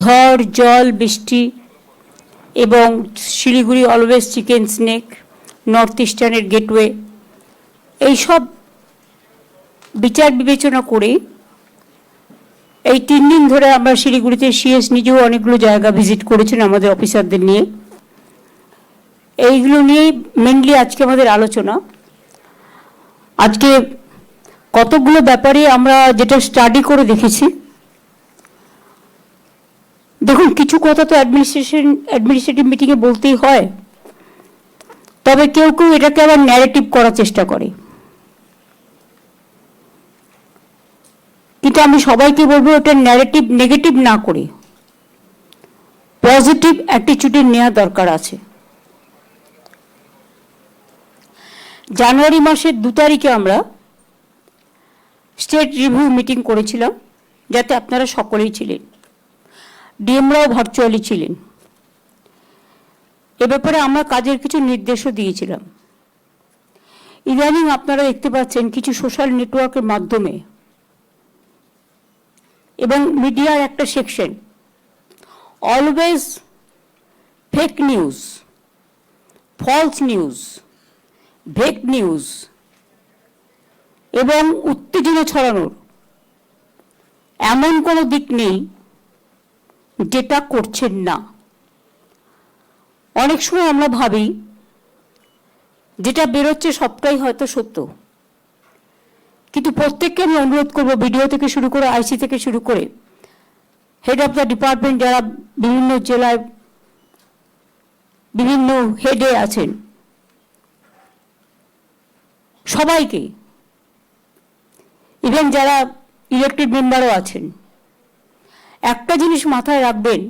ঝড় জল বৃষ্টি এবং Siliguri always chicken snake, north ইস্টার্নের গেটওয়ে, এইসব বিচার বিবেচনা করে এই 3 দিন ধরে আমরা শিলিগুড়িতে সিএস নিজেও অনেকগুলো জায়গা ভিজিট করেছেন আমাদের অফিসারদের নিয়ে। এইগুলো নিয়েই মেনলি আজকে আমাদের আলোচনা। আজকে কতগুলো ব্যাপারে আমরা যেটা স্টাডি করে দেখেছি। দেখুন, কিছু কথা তো অ্যাডমিনিস্ট্রেটিভ মিটিংয়ে বলতেই হয়, তবে কেউ কেউ এটাকে আবার ন্যারেটিভ করার চেষ্টা করে। কিন্তু আমি সবাইকে বলবো এটা ন্যারেটিভ নেগেটিভ না করে পজিটিভ অ্যাটিটিউডে নেওয়া দরকার আছে। জানুয়ারি মাসের 2 তারিখে আমরা স্টেট রিভিউ মিটিং করেছিলাম, যাতে আপনারা সকলেই ছিলেন, ডিএমরাও ভার্চুয়ালি ছিলেন। এ ব্যাপারে আমরা কাজের কিছু নির্দেশও দিয়েছিলাম। ইদানিং আপনারা দেখতে পাচ্ছেন কিছু সোশ্যাল নেটওয়ার্কের মাধ্যমে এবং মিডিয়ার একটা section always fake news, false news, fake news এবং উত্তেজনা ছড়ানোর এমন কোনো দিক নেই যেটা করছেন না। অনেক সময় আমরা ভাবি যেটা বেরোচ্ছে সবটাই হয়তো সত্য, কিন্তু প্রত্যেককে আমি অনুরোধ করবো, ভিডিও থেকে শুরু করে আইসি থেকে শুরু করে হেড অফ দ্য ডিপার্টমেন্ট যারা বিভিন্ন জেলায় বিভিন্ন হেডে আছেন, সবাইকে, ইভেন যারা ইলেক্টেড মেম্বারও আছেন, একটা জিনিস মাথায় রাখবেন,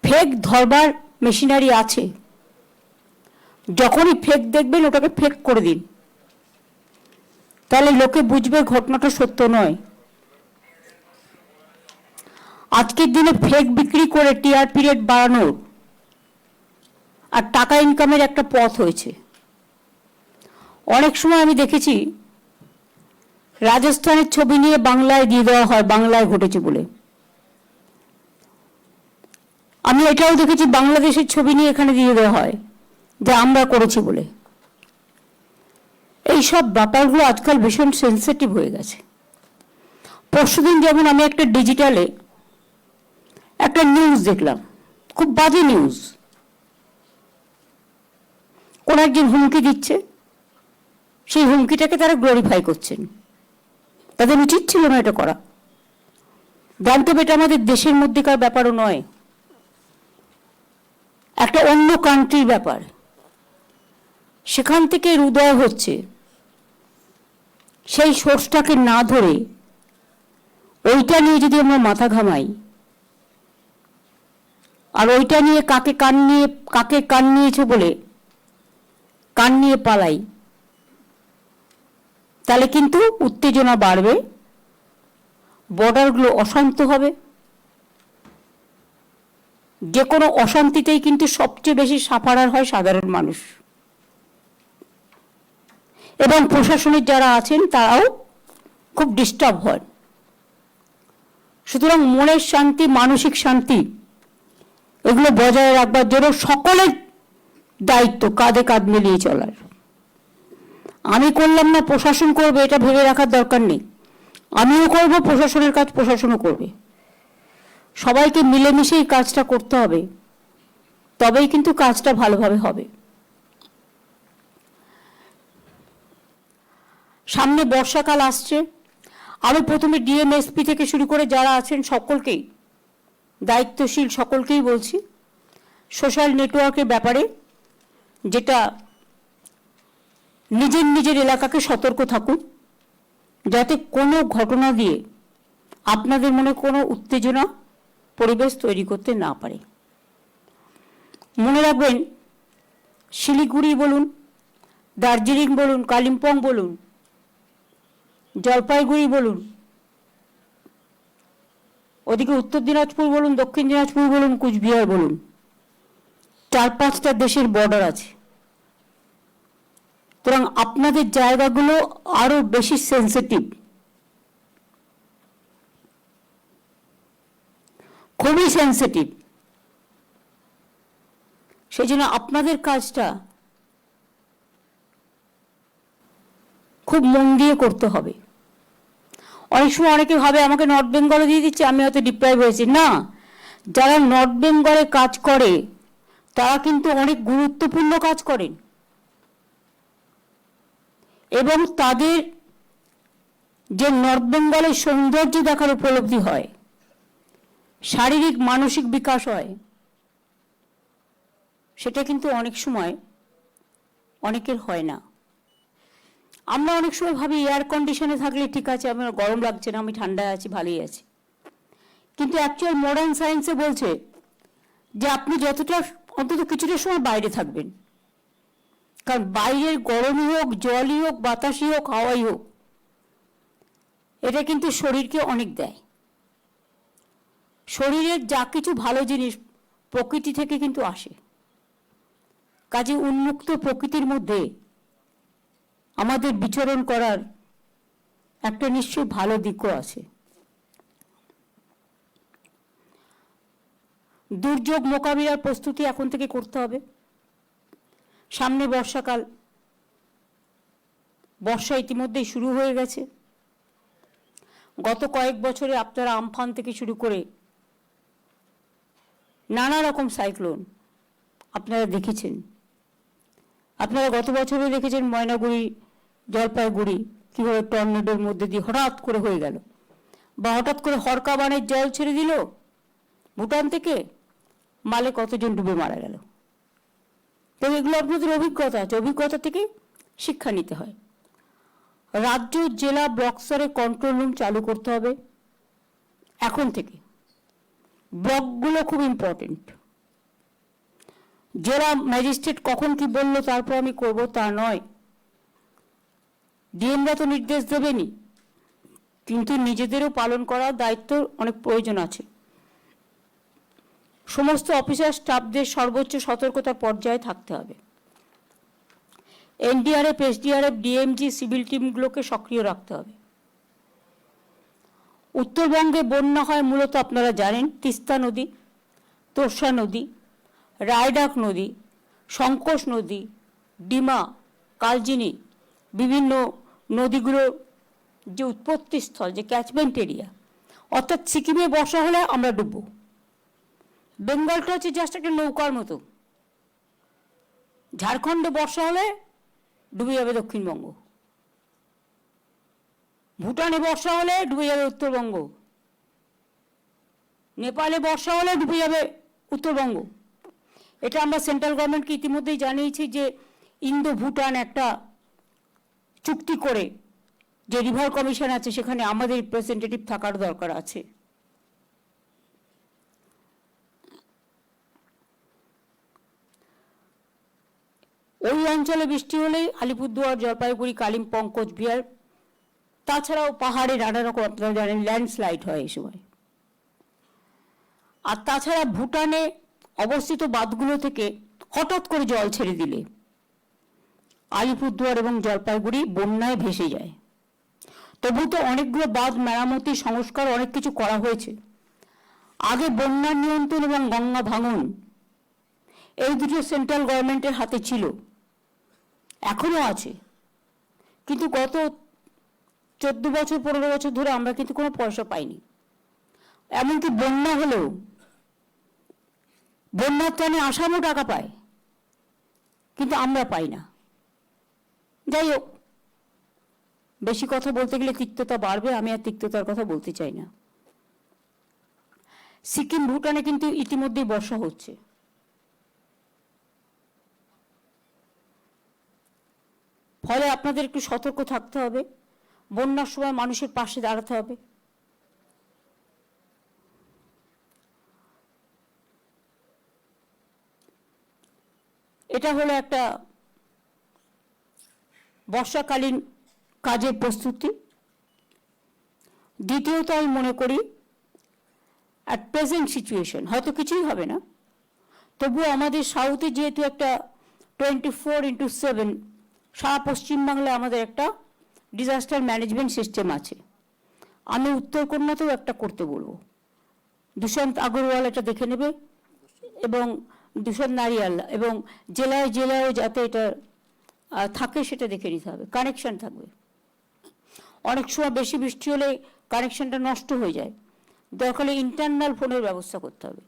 ফেক ধরবার মেশিনারি আছে। যখনই ফেক দেখবেন ওটাকে ফেক করে দিন, তাহলে লোকে বুঝবে ঘটনাটা সত্য নয়। আজকের দিনে ফেক বিক্রি করে টিআরপি রেট বাড়ানোর আর টাকা ইনকামের একটা পথ হয়েছে। অনেক সময় আমি দেখেছি রাজস্থানের ছবি নিয়ে বাংলায় দিয়ে দেওয়া হয়, বাংলায় ঘটেছে বলে। আমি এটাও দেখেছি বাংলাদেশের ছবি নিয়ে এখানে দিয়ে দেওয়া হয়, যা আমরা করেছি বলে। এইসব ব্যাপারগুলো আজকাল ভীষণ সেন্সিটিভ হয়ে গেছে। পরশুদিন যেমন আমি একটা ডিজিটালে একটা নিউজ দেখলাম, খুব বাজে নিউজ। কোন একজন হুমকি দিচ্ছে, সেই হুমকিটাকে তারা গ্লোরিফাই করছেন। তাদের উচিত ছিল না এটা করা। জানতে হবে এটা আমাদের দেশের মধ্যেকার ব্যাপারও নয়, একটা অন্য কান্ট্রির ব্যাপার। সেখান থেকে উদয় হচ্ছে, সেই সোর্সটাকে না ধরে ওইটা নিয়ে যদি আমরা মাথা ঘামাই আর ওইটা নিয়ে কাকে কান নিয়েছে বলে কান নিয়ে পালাই, তাহলে কিন্তু উত্তেজনা বাড়বে, বর্ডারগুলো অশান্ত হবে। যে কোনো অশান্তিতেই কিন্তু সবচেয়ে বেশি সাফারার হয় সাধারণ মানুষ, এবং প্রশাসনের যারা আছেন তারাও খুব ডিস্টার্ব হয়। সুতরাং মনের শান্তি, মানসিক শান্তি, এগুলো বজায় রাখবার জন্য সকলের দায়িত্ব কাঁধে কাঁধ মিলিয়ে চলার। আমি করলাম না প্রশাসন করবে এটা ভেবে রাখার দরকার নেই। আমিও করব, প্রশাসনের কাজ প্রশাসনও করবে। সবাইকে মিলেমিশেই কাজটা করতে হবে, তবেই কিন্তু কাজটা ভালোভাবে হবে। সামনে বর্ষাকাল আসছে। আমি প্রথমে ডিএমএসপি থেকে শুরু করে যারা আছেন সকলকেই, দায়িত্বশীল সকলকেই বলছি, সোশ্যাল নেটওয়ার্কের ব্যাপারে যেটা নিজের নিজের এলাকাকে সতর্ক থাকুন, যাতে কোনো ঘটনা দিয়ে আপনাদের মনে কোনো উত্তেজনা পরিবেশ তৈরি করতে না পারে। মনে রাখবেন, শিলিগুড়ি বলুন, দার্জিলিং বলুন, কালিম্পং বলুন, জলপাইগুড়ি বলুন, ওদিকে উত্তর দিনাজপুর বলুন, দক্ষিণ দিনাজপুর বলুন, কুচবিহার বলুন, 4-5টা দেশের বর্ডার আছে। সুতরাং আপনাদের জায়গাগুলো আরো বেশি সেন্সিটিভ। খুবই সেন্সিটিভ। সেই জন্য আপনাদের কাজটা খুব মন দিয়ে করতে হবে। অনেক সময় অনেকে ভাবে আমাকে নর্থ বেঙ্গলে দিয়ে দিচ্ছে, আমি হয়তো ডিপ্রাইভ হয়েছি। না, যারা নর্থ বেঙ্গলে কাজ করে তারা কিন্তু অনেক গুরুত্বপূর্ণ কাজ করেন এবং তাদের যে নর্থ বেঙ্গলের সৌন্দর্য দেখার উপলব্ধি হয়, শারীরিক মানসিক বিকাশ হয়, সেটা কিন্তু অনেক সময় অনেকের হয় না। আমরা অনেক সময় ভাবি এয়ার কন্ডিশনে থাকলে ঠিক আছে, আমার গরম লাগছে না, আমি ঠান্ডায় আছি, ভালোই আছি। কিন্তু অ্যাকচুয়াল মডার্ন সায়েন্সে বলছে যে আপনি যতটা অন্তত কিছুটা সময় বাইরে থাকবেন, কারণ বাইরের গরমই হোক, জলই হোক, বাতাসই হোক, হাওয়াই হোক, এটা কিন্তু শরীরকে অনেক দেয়। শরীরের যা কিছু ভালো জিনিস প্রকৃতি থেকে কিন্তু আসে। কাজে উন্মুক্ত প্রকৃতির মধ্যে আমাদের বিচরণ করার একটা নিশ্চয়ই ভালো দিকও আছে। দুর্যোগ মোকাবিলার প্রস্তুতি এখন থেকে করতে হবে। সামনে বর্ষাকাল, বর্ষা ইতিমধ্যেই শুরু হয়ে গেছে। গত কয়েক বছরে আপনারা আমফান থেকে শুরু করে নানা রকম সাইক্লোন আপনারা দেখেছেন। আপনারা গত বছরে দেখেছেন ময়নাগুড়ি, জলপাইগুড়ি কিভাবে টর্নেডোর মধ্যে দিয়ে হঠাৎ করে হয়ে গেল, বা হঠাৎ করে হরকা বানের জল ছেড়ে দিল ভুটান থেকে, মালে কতজন ডুবে মারা গেল। তো এগুলো আপনাদের অভিজ্ঞতা আছে, অভিজ্ঞতা থেকে শিক্ষা নিতে হয়। রাজ্য, জেলা, ব্লক স্তরে কন্ট্রোল রুম চালু করতে হবে এখন থেকে। ব্লকগুলো খুব ইম্পর্টেন্ট। জেলা ম্যাজিস্ট্রেট কখন কি বললো তারপর আমি করব তা নয়। ডিএমরা তো নির্দেশ দেবেনি, কিন্তু নিজেদেরও পালন করার দায়িত্ব অনেক প্রয়োজন আছে। সমস্ত অফিসার স্টাফদের সর্বোচ্চ সতর্কতার পর্যায়ে থাকতে হবে। এনডিআরএফ, এসডিআরএফ, ডিএমজি, সিভিল টিমগুলোকে সক্রিয় রাখতে হবে। উত্তরবঙ্গে বন্যা হয় মূলত আপনারা জানেন তিস্তা নদী, তোর্ষা নদী, রায়ডাক নদী, সংকোষ নদী, ডিমা, কালচিনি, বিভিন্ন নদীগুলোর যে উৎপত্তিস্থল, যে ক্যাচমেন্ট এরিয়া, অর্থাৎ সিকিমে বর্ষা হলে আমরা ডুববো। বেঙ্গলটা হচ্ছে জাস্ট একটা নৌকার মতো। ঝাড়খণ্ডে বর্ষা হলে ডুবে যাবে দক্ষিণবঙ্গ, ভুটানে বর্ষা হলে ডুবে যাবে উত্তরবঙ্গ, নেপালে বর্ষা হলে ডুবে যাবে উত্তরবঙ্গ। এটা আমরা সেন্ট্রাল গভর্নমেন্টকে ইতিমধ্যেই জানিয়েছি যে ইন্দো ভুটান একটা চুক্তি করে যে রিভার কমিশন আছে সেখানে আমাদের রিপ্রেজেন্টেটিভ থাকার দরকার আছে। ওই অঞ্চলে বৃষ্টি হলেই আলিপুরদুয়ার, জলপাইগুড়ি, কালিম্পং, কোচবিহার, তাছাড়াও পাহাড়ে নানা রকম আপনারা জানেন ল্যান্ডস্লাইড হয় এই সময়। আর তাছাড়া ভুটানে অবস্থিত বাঁধগুলো থেকে হঠাৎ করে জল ছেড়ে দিলে আলিপুরদুয়ার এবং জলপাইগুড়ি বন্যায় ভেসে যায়। তবু তো অনেকগুলো বাঁধ মেরামতি, সংস্কার, অনেক কিছু করা হয়েছে। আগে বন্যার নিয়ন্ত্রণ এবং গঙ্গা ভাঙন এই দুটো সেন্ট্রাল গভর্নমেন্টের হাতে ছিল, এখনো আছে, কিন্তু গত 14 বছর 15 বছর ধরে আমরা কিন্তু কোনো পয়সা পাইনি। এমনকি বন্যা হলেও বন্যার ত্রাণে আসামও টাকা পায়, কিন্তু আমরা পাই না। যাই হোক, বেশি কথা বলতে গেলে তিক্ততা বাড়বে, আমি আর তিক্ততার কথা বলতে চাই না। সিকিম, ভুটানে কিন্তু ইতিমধ্যেই বর্ষা হচ্ছে। ফলে আপনাদের একটু সতর্ক থাকতে হবে, বন্যার সময় মানুষের পাশে দাঁড়াতে হবে। এটা হলো একটা বর্ষাকালীন কাজের প্রস্তুতি। দ্বিতীয়ত আমি মনে করি অ্যাট প্রেজেন্ট সিচুয়েশন হয়তো কিছুই হবে না, তবুও আমাদের সাউথে যেহেতু একটা 24/7 সারা পশ্চিমবাংলায় আমাদের একটা ডিজাস্টার ম্যানেজমেন্ট সিস্টেম আছে, আমি উত্তর কন্যাতেও একটা করতে বলবো। দুষ্যন্ত আগরওয়াল এটা দেখে নেবে, এবং দুষ্যন্ত নারিয়াল, এবং জেলায় জেলায় যাতে এটা থাকে সেটা দেখে নিতে হবে, কানেকশন থাকবে। অনেক সময় বেশি বৃষ্টি হলে কানেকশনটা নষ্ট হয়ে যায়, দরকার হলে ইন্টারনাল ফোনের ব্যবস্থা করতে হবে,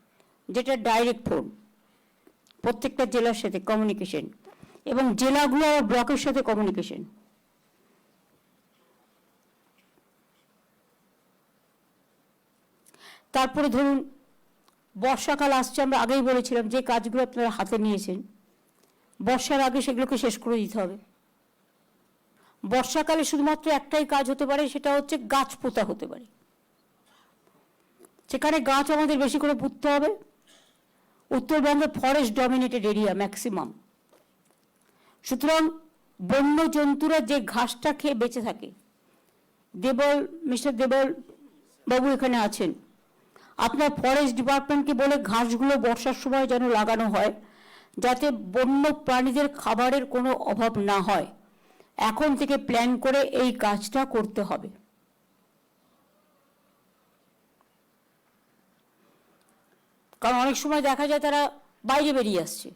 যেটা ডাইরেক্ট ফোন প্রত্যেকটা জেলার সাথে কমিউনিকেশন, এবং জেলাগুলো আর ব্লকের সাথে কমিউনিকেশন। তারপরে ধরুন বর্ষাকাল আসছে, আমরা আগেই বলেছিলাম যে কাজগুলো আপনারা হাতে নিয়েছেন বর্ষার আগে সেগুলোকে শেষ করে দিতে হবে। বর্ষাকালে শুধুমাত্র একটাই কাজ হতে পারে, সেটা হচ্ছে গাছ পোঁতা হতে পারে। সেখানে গাছ আমাদের বেশি করে পুঁততে হবে। উত্তরবঙ্গে ফরেস্ট ডমিনেটেড এরিয়া ম্যাক্সিমাম, সুতরাং বন্য জন্তুরা যে ঘাসটা খেয়ে বেঁচে থাকে, মিস্টার দেবল বাবু এখানে আছেন, আপনার ফরেস্ট ডিপার্টমেন্টকে বলে ঘাসগুলো বর্ষার সময় যেন লাগানো হয়, যাতে বন্য প্রাণীদের খাবারের কোনো অভাব না হয়। এখন থেকে প্ল্যান করে এই কাজটা করতে হবে। কারণ অনেক সময় দেখা যায় তারা বাইরে বেরিয়ে আসছে,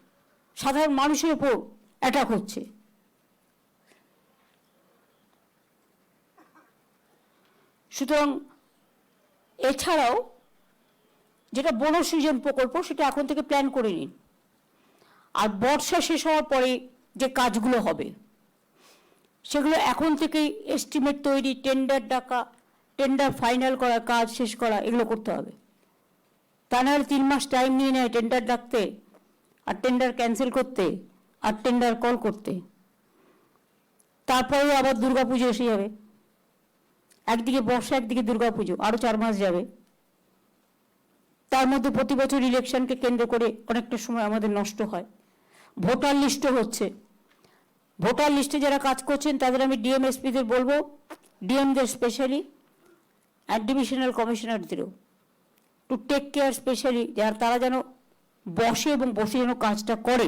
সাধারণ মানুষের উপর অ্যাটাক হচ্ছে। সুতরাং এছাড়াও যেটা বনসৃজন প্রকল্প, সেটা এখন থেকে প্ল্যান করে নিন। আর বর্ষা শেষ হওয়ার পরে যে কাজগুলো হবে সেগুলো এখন থেকেই এস্টিমেট তৈরি, টেন্ডার ডাকা, টেন্ডার ফাইনাল করা, কাজ শেষ করা, এগুলো করতে হবে। তা নাহলে 3 মাস টাইম নিয়ে নেয় টেন্ডার ডাকতে, আর টেন্ডার ক্যান্সেল করতে, আর টেন্ডার কল করতে। তারপরেও আবার দুর্গাপুজো এসে যাবে, একদিকে বর্ষা একদিকে দুর্গাপুজো, আরো 4 মাস যাবে। তার মধ্যে প্রতি বছর ইলেকশনকে কেন্দ্র করে অনেকটা সময় আমাদের নষ্ট হয়। ভোটার লিস্টও হচ্ছে, ভোটার লিস্টে যারা কাজ করছেন তাদের আমি ডিএমএসপিদের বলবো, ডিএমদের স্পেশালি, আর ডিভিশনাল কমিশনারদেরও টু টেক কেয়ার স্পেশালি, যারা তারা যেন বসে এবং বসে যেন কাজটা করে।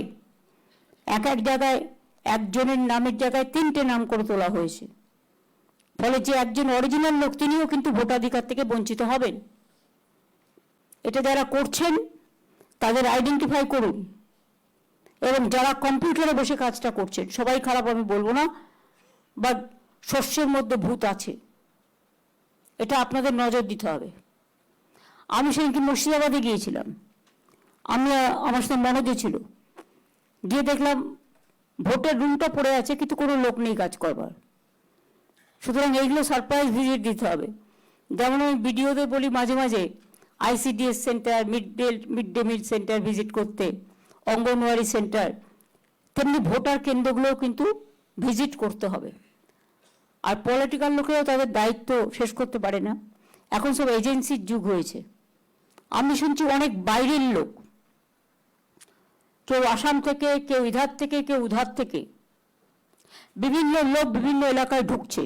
এক এক জায়গায় একজনের নামের জায়গায় 3টে নাম করে তোলা হয়েছে, ফলে যে একজন অরিজিনাল লোক তিনিও কিন্তু ভোটাধিকার থেকে বঞ্চিত হবেন। এটা যারা করছেন তাদের আইডেন্টিফাই করুন, এবং যারা কম্পিউটারে বসে কাজটা করছেন, সবাই খারাপ আমি বলবো না, বা শস্যের মধ্যে ভূত আছে, এটা আপনাদের নজর দিতে হবে। আমি সেদিনকে মুর্শিদাবাদে গিয়েছিলাম, আমার সাথে মনোজ ছিল, গিয়ে দেখলাম ভোটের রুমটা পড়ে আছে কিন্তু কোনো লোক নেই কাজ করবার। সুতরাং এইগুলো সারপ্রাইজ ভিজিট দিতে হবে। যেমন আমি ভিডিওতে বলি মাঝে মাঝে ICDS centre, mid day meal centre visit করতে, অঙ্গনওয়াড়ি সেন্টার, তেমনি ভোটার কেন্দ্রগুলোও কিন্তু ভিজিট করতে হবে। আর পলিটিক্যাল লোকেরাও তাদের দায়িত্ব শেষ করতে পারে না, এখন সব এজেন্সির যুগ হয়েছে। আমি শুনছি অনেক বাইরের লোক, কেউ আসাম থেকে, কেউ ইধার থেকে, কেউ উধার থেকে, বিভিন্ন লোক বিভিন্ন এলাকায় ঢুকছে,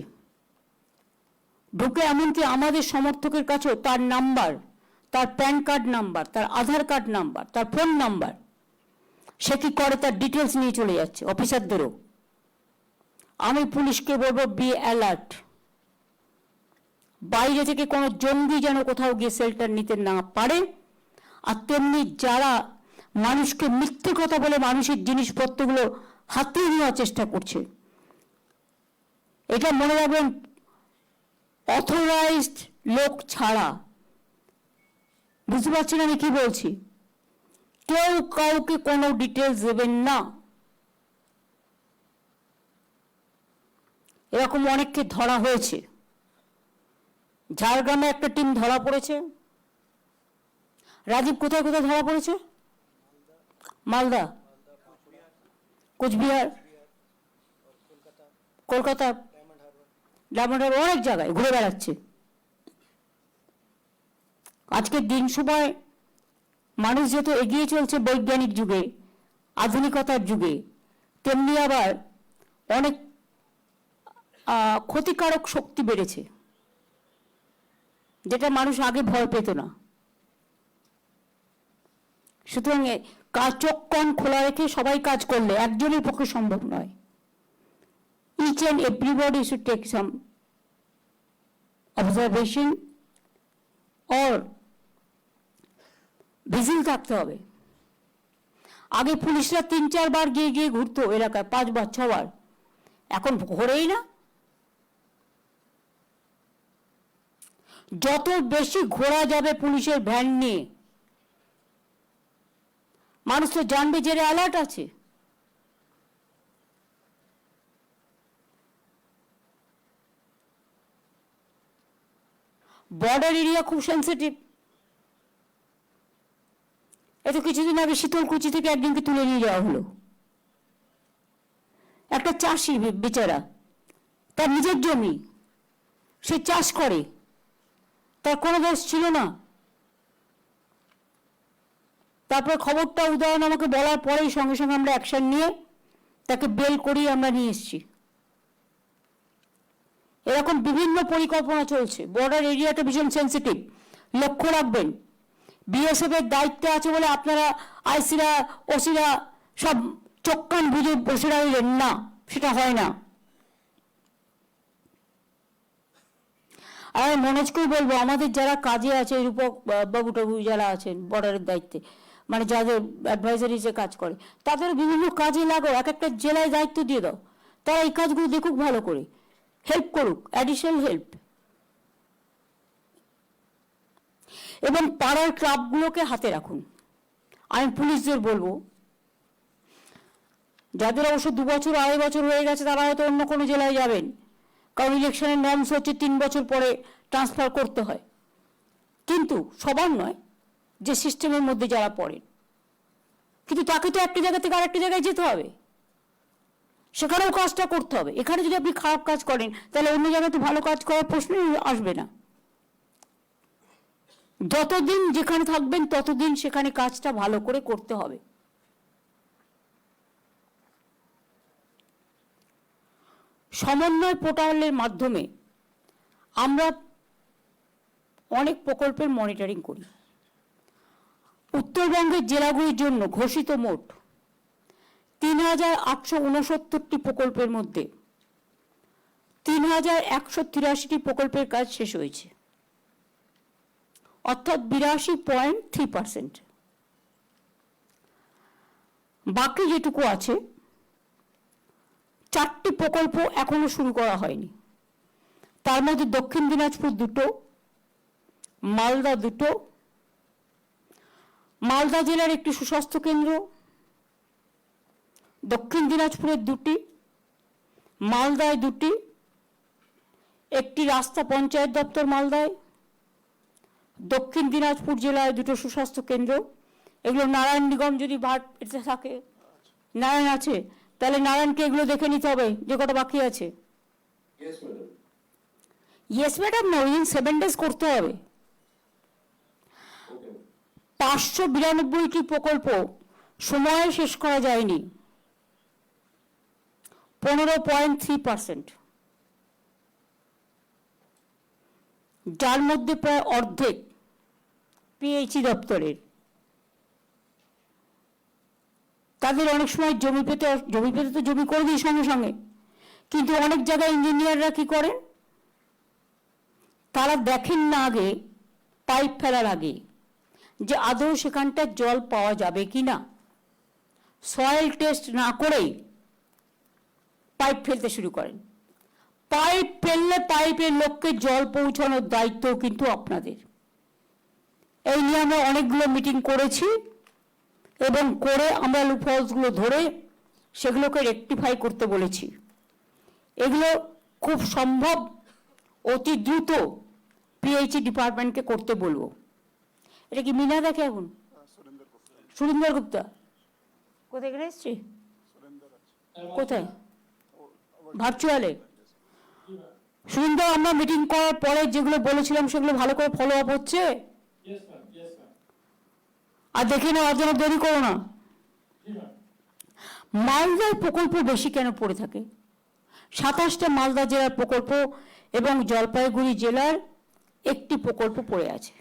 ঢুকে এমনকি আমাদের সমর্থকের কাছেও তার নাম্বার, তার প্যান কার্ড নাম্বার, তার আধার কার্ড নাম্বার, তার ফোন নাম্বার, সে কি করে তার ডিটেলস নিয়ে চলে যাচ্ছে অফিসারদেরও। আমি পুলিশকে বলবো, বি অ্যালার্ট। বাইরে থেকে কোনো জঙ্গি যেন কোথাও গিয়ে শেল্টার নিতে না পারে। আর তেমনি যারা মানুষকে মিথ্যে কথা বলে মানুষের জিনিসপত্রগুলো হাতিয়ে নেওয়ার চেষ্টা করছে, এটা মনে রাখবেন, অথরাইজড লোক ছাড়া, বুঝতে পারছেন আমি কি বলছি, কেউ কাউকে কোনো ডিটেলস দেবেন না। এরকম অনেককে ধরা হয়েছে। ঝাড়গ্রামে একটা টিম ধরা পড়েছে। রাজীব কোথায় কোথায় ধরা পড়েছে? মালদা, কোচবিহার, কলকাতা, ডায়মন্ড হারবার, অনেক জায়গায় ঘুরে বেড়াচ্ছে। আজকের দিন সময় মানুষ যেহেতু এগিয়ে চলছে বৈজ্ঞানিক যুগে, আধুনিকতার যুগে, তেমনি আবার অনেক ক্ষতিকারক শক্তি বেড়েছে, যেটা মানুষ আগে ভয় পেত না। সুতরাং কাজ চোখ কান খোলা রেখে সবাই কাজ করলে একজনের পক্ষে সম্ভব নয়। Each and everybody should take some observation or vigil থাকতে হবে। আগে পুলিশরা 3-4 বার গিয়ে গিয়ে ঘুরতো এলাকায়, 5 বার 6 বার, এখন ঘোরেই না। যত বেশি ঘোরা যাবে পুলিশের ভ্যান নিয়ে, মানুষ তো জানবে যে অ্যালার্ট আছে। বর্ডার এরিয়া খুব সেন্সিটিভ। এত কিছুদিন আগে শীতলকুচি থেকে একদিনকে তুলে নিয়ে যাওয়া হলো, একটা চাষি বেচারা, তার নিজের জমি, সে চাষ করে, তার কোনো দোষ ছিল না। তারপর খবরটা উদয়ন আমাকে বলার পরেই সঙ্গে সঙ্গে আমরা অ্যাকশন নিয়ে তাকে বেল করিয়ে আমরা নিয়ে এসেছি। এরকম বিভিন্ন পরিকল্পনা চলছে। বর্ডার এরিয়াটা ভীষণ সেন্সিটিভ, লক্ষ্য রাখবেন। বিএসএফ এর দায়িত্বে আছে বলে আপনারা আইসিরা ওসিরা সব চোখ কান বুঝে বসে রইলেন না, সেটা হয় না। আর মনোজকেই বলবো, আমাদের যারা কাজে আছে, রূপক বাবু টাবু যারা আছেন বর্ডারের দায়িত্বে, মানে যাদের অ্যাডভাইজারি যে কাজ করে, তাদের বিভিন্ন কাজে লাগাও, এক একটা জেলায় দায়িত্ব দিয়ে দাও, তারা এই কাজগুলো দেখুক, ভালো করে হেল্প করুক, অ্যাডিশনাল হেল্প। এবং পাড়ার ক্লাবগুলোকে হাতে রাখুন। আমি পুলিশদের বলবো, যাদের অবশ্য 2 বছর 2.5 বছর হয়ে গেছে, তারা হয়তো অন্য কোনো জেলায় যাবেন, কারণ ইলেকশনের নর্মস হচ্ছে 3 বছর পরে ট্রান্সফার করতে হয়। কিন্তু সবার নয়, যে সিস্টেমের মধ্যে যারা পড়েন। কিন্তু তাকে তো একটা জায়গা থেকে আরেকটা জায়গায় যেতে হবে, সেখানেও কাজটা করতে হবে। এখানে যদি আপনি খারাপ কাজ করেন, তাহলে অন্য জায়গায় তো ভালো কাজ করার প্রশ্নই আসবে না। যতদিন যেখানে থাকবেন ততদিন সেখানে কাজটা ভালো করে করতে হবে। সমন্বয় পোর্টালের মাধ্যমে আমরা অনেক প্রকল্পের মনিটরিং করি। উত্তরবঙ্গের জেলাগুলির জন্য ঘোষিত মোট ৩,৮৬৯টি প্রকল্পের মধ্যে ৩,১৮৩টি প্রকল্পের কাজ শেষ হয়েছে, অর্থাৎ ৮২.৩%। বাকি যেটুকু আছে, 4টি প্রকল্প এখনো শুরু করা হয়নি। তার মধ্যে দক্ষিণ দিনাজপুর 2টো, মালদা 2টো, মালদা জেলার একটি সুস্বাস্থ্য কেন্দ্র, দক্ষিণ দিনাজপুরের 2টি, মালদায় 2টি, একটি রাস্তা পঞ্চায়েত দপ্তর মালদায়, দক্ষিণ দিনাজপুর জেলায় 2টো সুস্বাস্থ্য কেন্দ্র। এগুলো নারায়ণ নিগম যদি এতে থাকে, নারায়ণ আছে, তাহলে নারায়ণকে এগুলো দেখে নিতে হবে যে কটা বাকি আছে। ইয়েস ম্যাডাম না, উইদিন 7 days করতে হবে। 592টি প্রকল্প সময়ে শেষ করা যায়নি, 15.3%, যার মধ্যে প্রায় অর্ধেক পিএইচই দপ্তরের। তাদের অনেক সময় জমি পেতে তো জমি করে দিই সঙ্গে সঙ্গে, কিন্তু অনেক জায়গায় ইঞ্জিনিয়াররা কি করেন, তারা দেখেন না আগে, পাইপ ফেলার আগে, যে আদৌ সেখানটা জল পাওয়া যাবে কিনা। সয়েল টেস্ট না করেই পাইপ ফেলতে শুরু করেন। পাইপ ফেললে পাইপের লোককে জল পৌঁছানোর দায়িত্ব কিন্তু আপনাদের। এই নিয়ে আমরা অনেকগুলো মিটিং করেছি এবং করে আমরা লুপহোলসগুলো ধরে সেগুলোকে রেকটিফাই করতে বলেছি। এগুলো খুব সম্ভব অতি দ্রুত পিএইচই ডিপার্টমেন্টকে করতে বলবো। এটা কি মিনা দেখে এখন? সুরেন্দর গুপ্তা কোথায় এখানে এসছি? কোথায়? ভার্চুয়ালে। সুরেন্দর, আমরা মিটিং করার পরে যেগুলো বলেছিলাম সেগুলো ভালো করে ফলো আপ হচ্ছে? আর দেখে না, আর যেন দেরি করো না। মালদার প্রকল্প বেশি কেন পড়ে থাকে? 27টা মালদা জেলার প্রকল্প এবং জলপাইগুড়ি জেলার একটি প্রকল্প পড়ে আছে,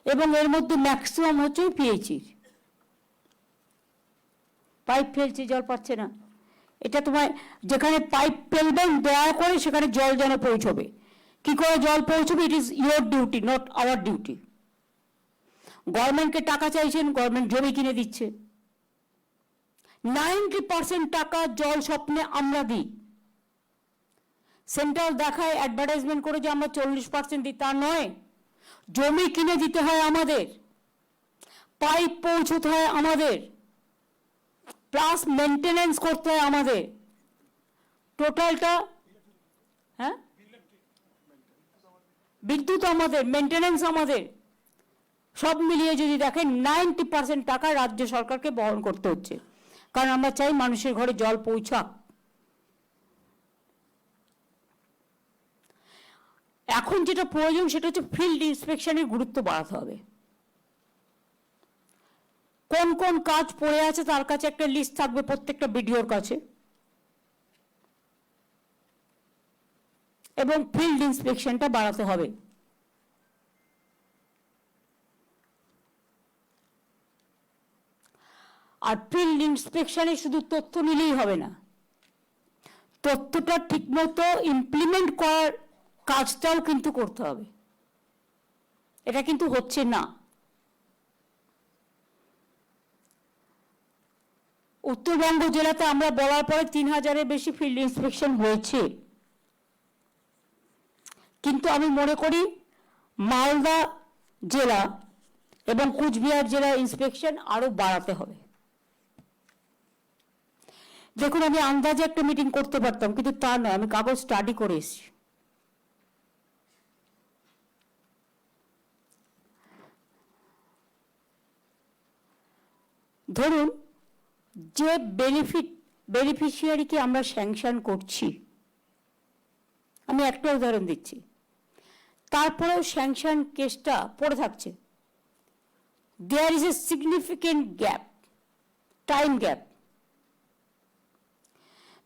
এবং এর মধ্যে ম্যাক্সিমাম হচ্ছে পিএইচির। পাইপ ফেলছে, জল পাচ্ছে না। এটা তোমায় যেখানে পাইপ ফেলবেন দয়া করে সেখানে জল যেন পৌঁছবে। কি করে জল পৌঁছবে? It is your duty, not our duty. গভর্নমেন্টকে টাকা চাইছেন, গভর্নমেন্ট জমি কিনে দিচ্ছে। 90% টাকা জল স্বপ্নে আমরা দিই। সেন্ট্রাল দেখায় অ্যাডভার্টাইজমেন্ট করে যে আমরা 40% দিই, তা নয়। জমি কিনে দিতে হয় আমাদের, পাইপ পৌঁছতে হয় আমাদের, প্লাস মেনটেনেন্স করতে হয় আমাদের। টোটালটা, হ্যাঁ, বিদ্যুৎ আমাদের, মেনটেনেন্স আমাদের, সব মিলিয়ে যদি দেখেন 90% টাকা রাজ্য সরকারকে বহন করতে হচ্ছে, কারণ আমরা চাই মানুষের ঘরে জল পৌঁছাক। এখন যেটা প্রয়োজন সেটা হচ্ছে ফিল্ড ইন্সপেকশনের গুরুত্ব বাড়াতে হবে। কোন কোন কাজ পড়ে আছে তার কাছে একটা লিস্ট থাকবে প্রত্যেকটা বিডিওর কাছে, এবং ফিল্ড ইন্সপেকশনটা বাড়াতে হবে। আর ফিল্ড ইন্সপেকশনে শুধু তথ্য নিলেই হবে না, তথ্যটা ঠিকমতো ইমপ্লিমেন্ট করার কাজটাও কিন্তু করতে হবে। এটা কিন্তু হচ্ছে না। উত্তরবঙ্গ জেলাতে আমরা বলার পরে 3000-এর বেশি ফিল্ড ইন্সপেকশন হয়েছে, কিন্তু আমি মনে করি মালদা জেলা এবং কুচবিহার জেলা ইন্সপেকশন আরো বাড়াতে হবে। দেখুন, আমি আন্দাজে একটা মিটিং করতে পারতাম, কিন্তু তা নয়, আমি কাগজ স্টাডি করে এসেছি। ধরুন, যে বেনিফিশিয়ারিকে আমরা স্যাংশন করছি, আমি একটা উদাহরণ দিচ্ছি, তারপরেও স্যাংশন কেসটা পড়ে থাকছে। There is a significant gap, time gap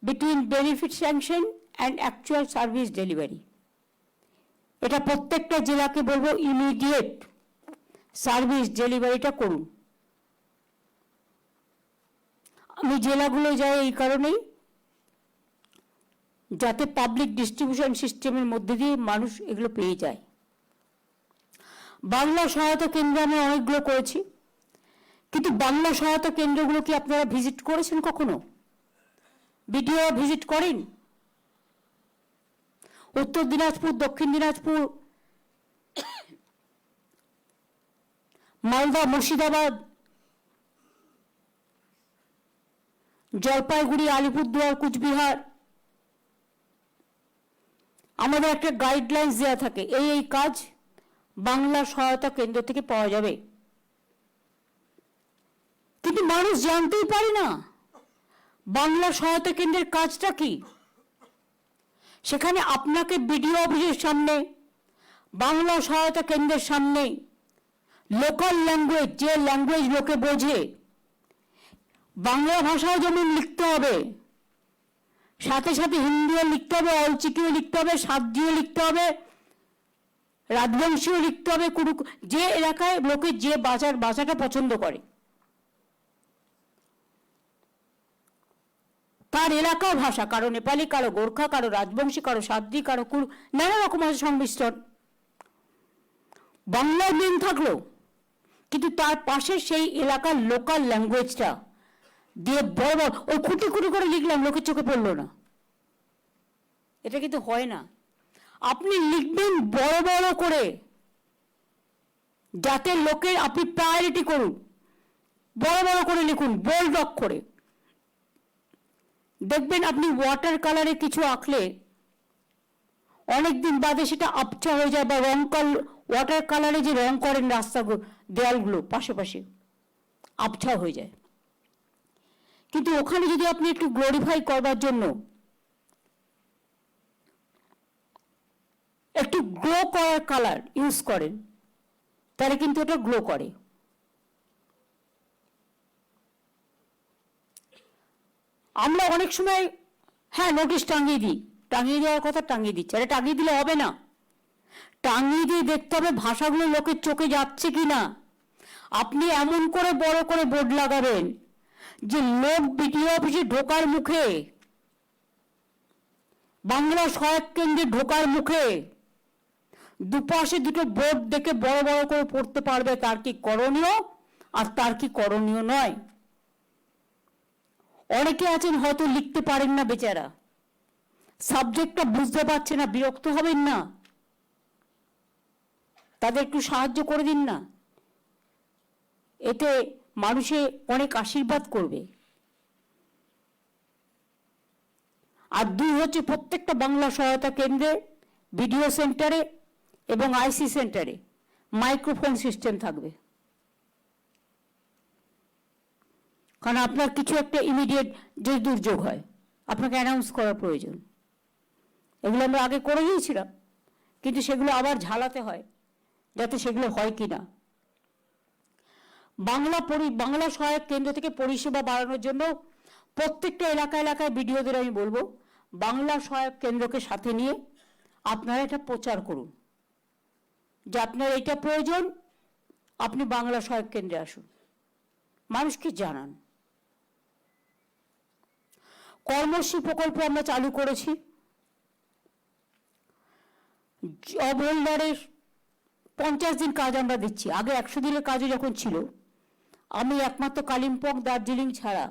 between benefit sanction and actual service delivery. এটা প্রত্যেকটা জেলাকে বলবো ইমিডিয়েট সার্ভিস ডেলিভারিটা করুন। আমি জেলাগুলো যাই এই কারণেই, যাতে পাবলিক ডিস্ট্রিবিউশন সিস্টেমের মধ্যে দিয়ে মানুষ এগুলো পেয়ে যায়। বাংলা সহায়তা কেন্দ্র আমি অনেকগুলো করেছি, কিন্তু বাংলা সহায়তা কেন্দ্রগুলো কি আপনারা ভিজিট করেছেন কখনো? ভিডিও ভিজিট করেন? উত্তর দিনাজপুর, দক্ষিণ দিনাজপুর, মালদা, মুর্শিদাবাদ, জলপাইগুড়ি, আলিপুরদুয়ার, কুচবিহার, আমাদের একটা গাইডলাইন্স দেওয়া থাকে, এই কাজ বাংলা সহায়তা কেন্দ্র থেকে পাওয়া যাবে। কিন্তু মানুষ জানতেই পারে না বাংলা সহায়তা কেন্দ্রের কাজটা কি। সেখানে আপনাকে বিডিও অফিসের সামনে, বাংলা সহায়তা কেন্দ্রের সামনে লোকাল ল্যাঙ্গুয়েজ, যে ল্যাঙ্গুয়েজ লোকে বোঝে, বাংলা ভাষাও যেমন লিখতে হবে, সাথে সাথে হিন্দিও লিখতে হবে, অলচিকিও লিখতে হবে, সাদ্রিও লিখতে হবে, রাজবংশীও লিখতে হবে, যে এলাকায় লোকে যে ভাষাটা পছন্দ করে তার এলাকার ভাষা, কারো নেপালি, কারো গোর্খা, কারো রাজবংশী, কারো সাদ্রি, কারো নানা রকম আছে সংমিশ্রণ। বাংলার মিল থাকলো, কিন্তু তার পাশে সেই এলাকার লোকাল ল্যাঙ্গুয়েজটা দিয়ে বড় বড় ওই খুঁটি খুঁটি করে লিখলাম, লোকের চোখে পড়লো না। এটা কিন্তু হয় না। আপনি লিখবেন বড় বড় করে, যাতে লোকের, আপনি প্রায়োরিটি করুন, বড় বড় করে লিখুন, বোল্ড অক্ষরে। দেখবেন আপনি ওয়াটার কালারে কিছু আঁকলে অনেকদিন বাদে সেটা আবছা হয়ে যায়, বা ওয়াটার কালারে যে রং করেন রাস্তাগুলো, দেয়ালগুলো পাশে পাশে আবছা হয়ে যায়। কিন্তু ওখানে যদি আপনি একটু গ্লোরিফাই করবার জন্য একটু গ্লো করার কালার ইউজ করেন, তাহলে কিন্তু এটা গ্লো করে। আমরা অনেক সময়, হ্যাঁ, নোটিশ টাঙিয়ে দিই, টাঙিয়ে দেওয়ার কথা টাঙিয়ে দিচ্ছে, আরে টাঙিয়ে দিলে হবে না, টাঙিয়ে দিয়ে দেখতে হবে ভাষাগুলো লোকের চোখে যাচ্ছে কিনা। আপনি এমন করে বড় করে বোর্ড লাগাবেন যে লোক বিডিও অফিসে ঢোকার মুখে, বাংলা সহায়ক কেন্দ্রে ঢোকার মুখে দুপাশে দুটো বোর্ড দেখে বড় বড় করে পড়তে পারবে তার কি করণীয় আর তার কি করণীয় নয়। অনেকে আছেন হয়তো লিখতে পারেন না, বেচারা সাবজেক্টটা বুঝতে পারছে না, বিরক্ত হবেন না, তাদের একটু সাহায্য করে দিন না, এতে মানুষে অনেক আশীর্বাদ করবে। আর দুই হচ্ছে, প্রত্যেকটা বাংলা সহায়তা কেন্দ্রে, ভিডিও সেন্টারে এবং আইসি সেন্টারে মাইক্রোফোন সিস্টেম থাকবে। কারণ আপনার কিছু একটা ইমিডিয়েট যদি দুর্যোগ হয়, আপনাকে অ্যানাউন্স করার প্রয়োজন। এগুলো আমরা আগে করে দিয়েছিলাম, কিন্তু সেগুলো আবার ঝালাতে হয় যাতে সেগুলো হয় কিনা। বাংলা সহায়ক কেন্দ্র থেকে পরিষেবা বাড়ানোর জন্য প্রত্যেকটা এলাকায় ভিডিওদের আমি বলবো, বাংলা সহায়ক কেন্দ্রকে সাথে নিয়ে আপনারা এটা প্রচার করুন যে আপনার এটা প্রয়োজন, আপনি বাংলা সহায়ক কেন্দ্রে আসুন, মানুষকে জানান। কর্মশ্রী প্রকল্প আমরা চালু করেছি। জব হোল্ডারের 50 দিন কাজ আমরা দিচ্ছি। আগে 100 দিনের কাজও যখন ছিল, আমি একমাত্র কালিম্পং, দার্জিলিং ছাড়া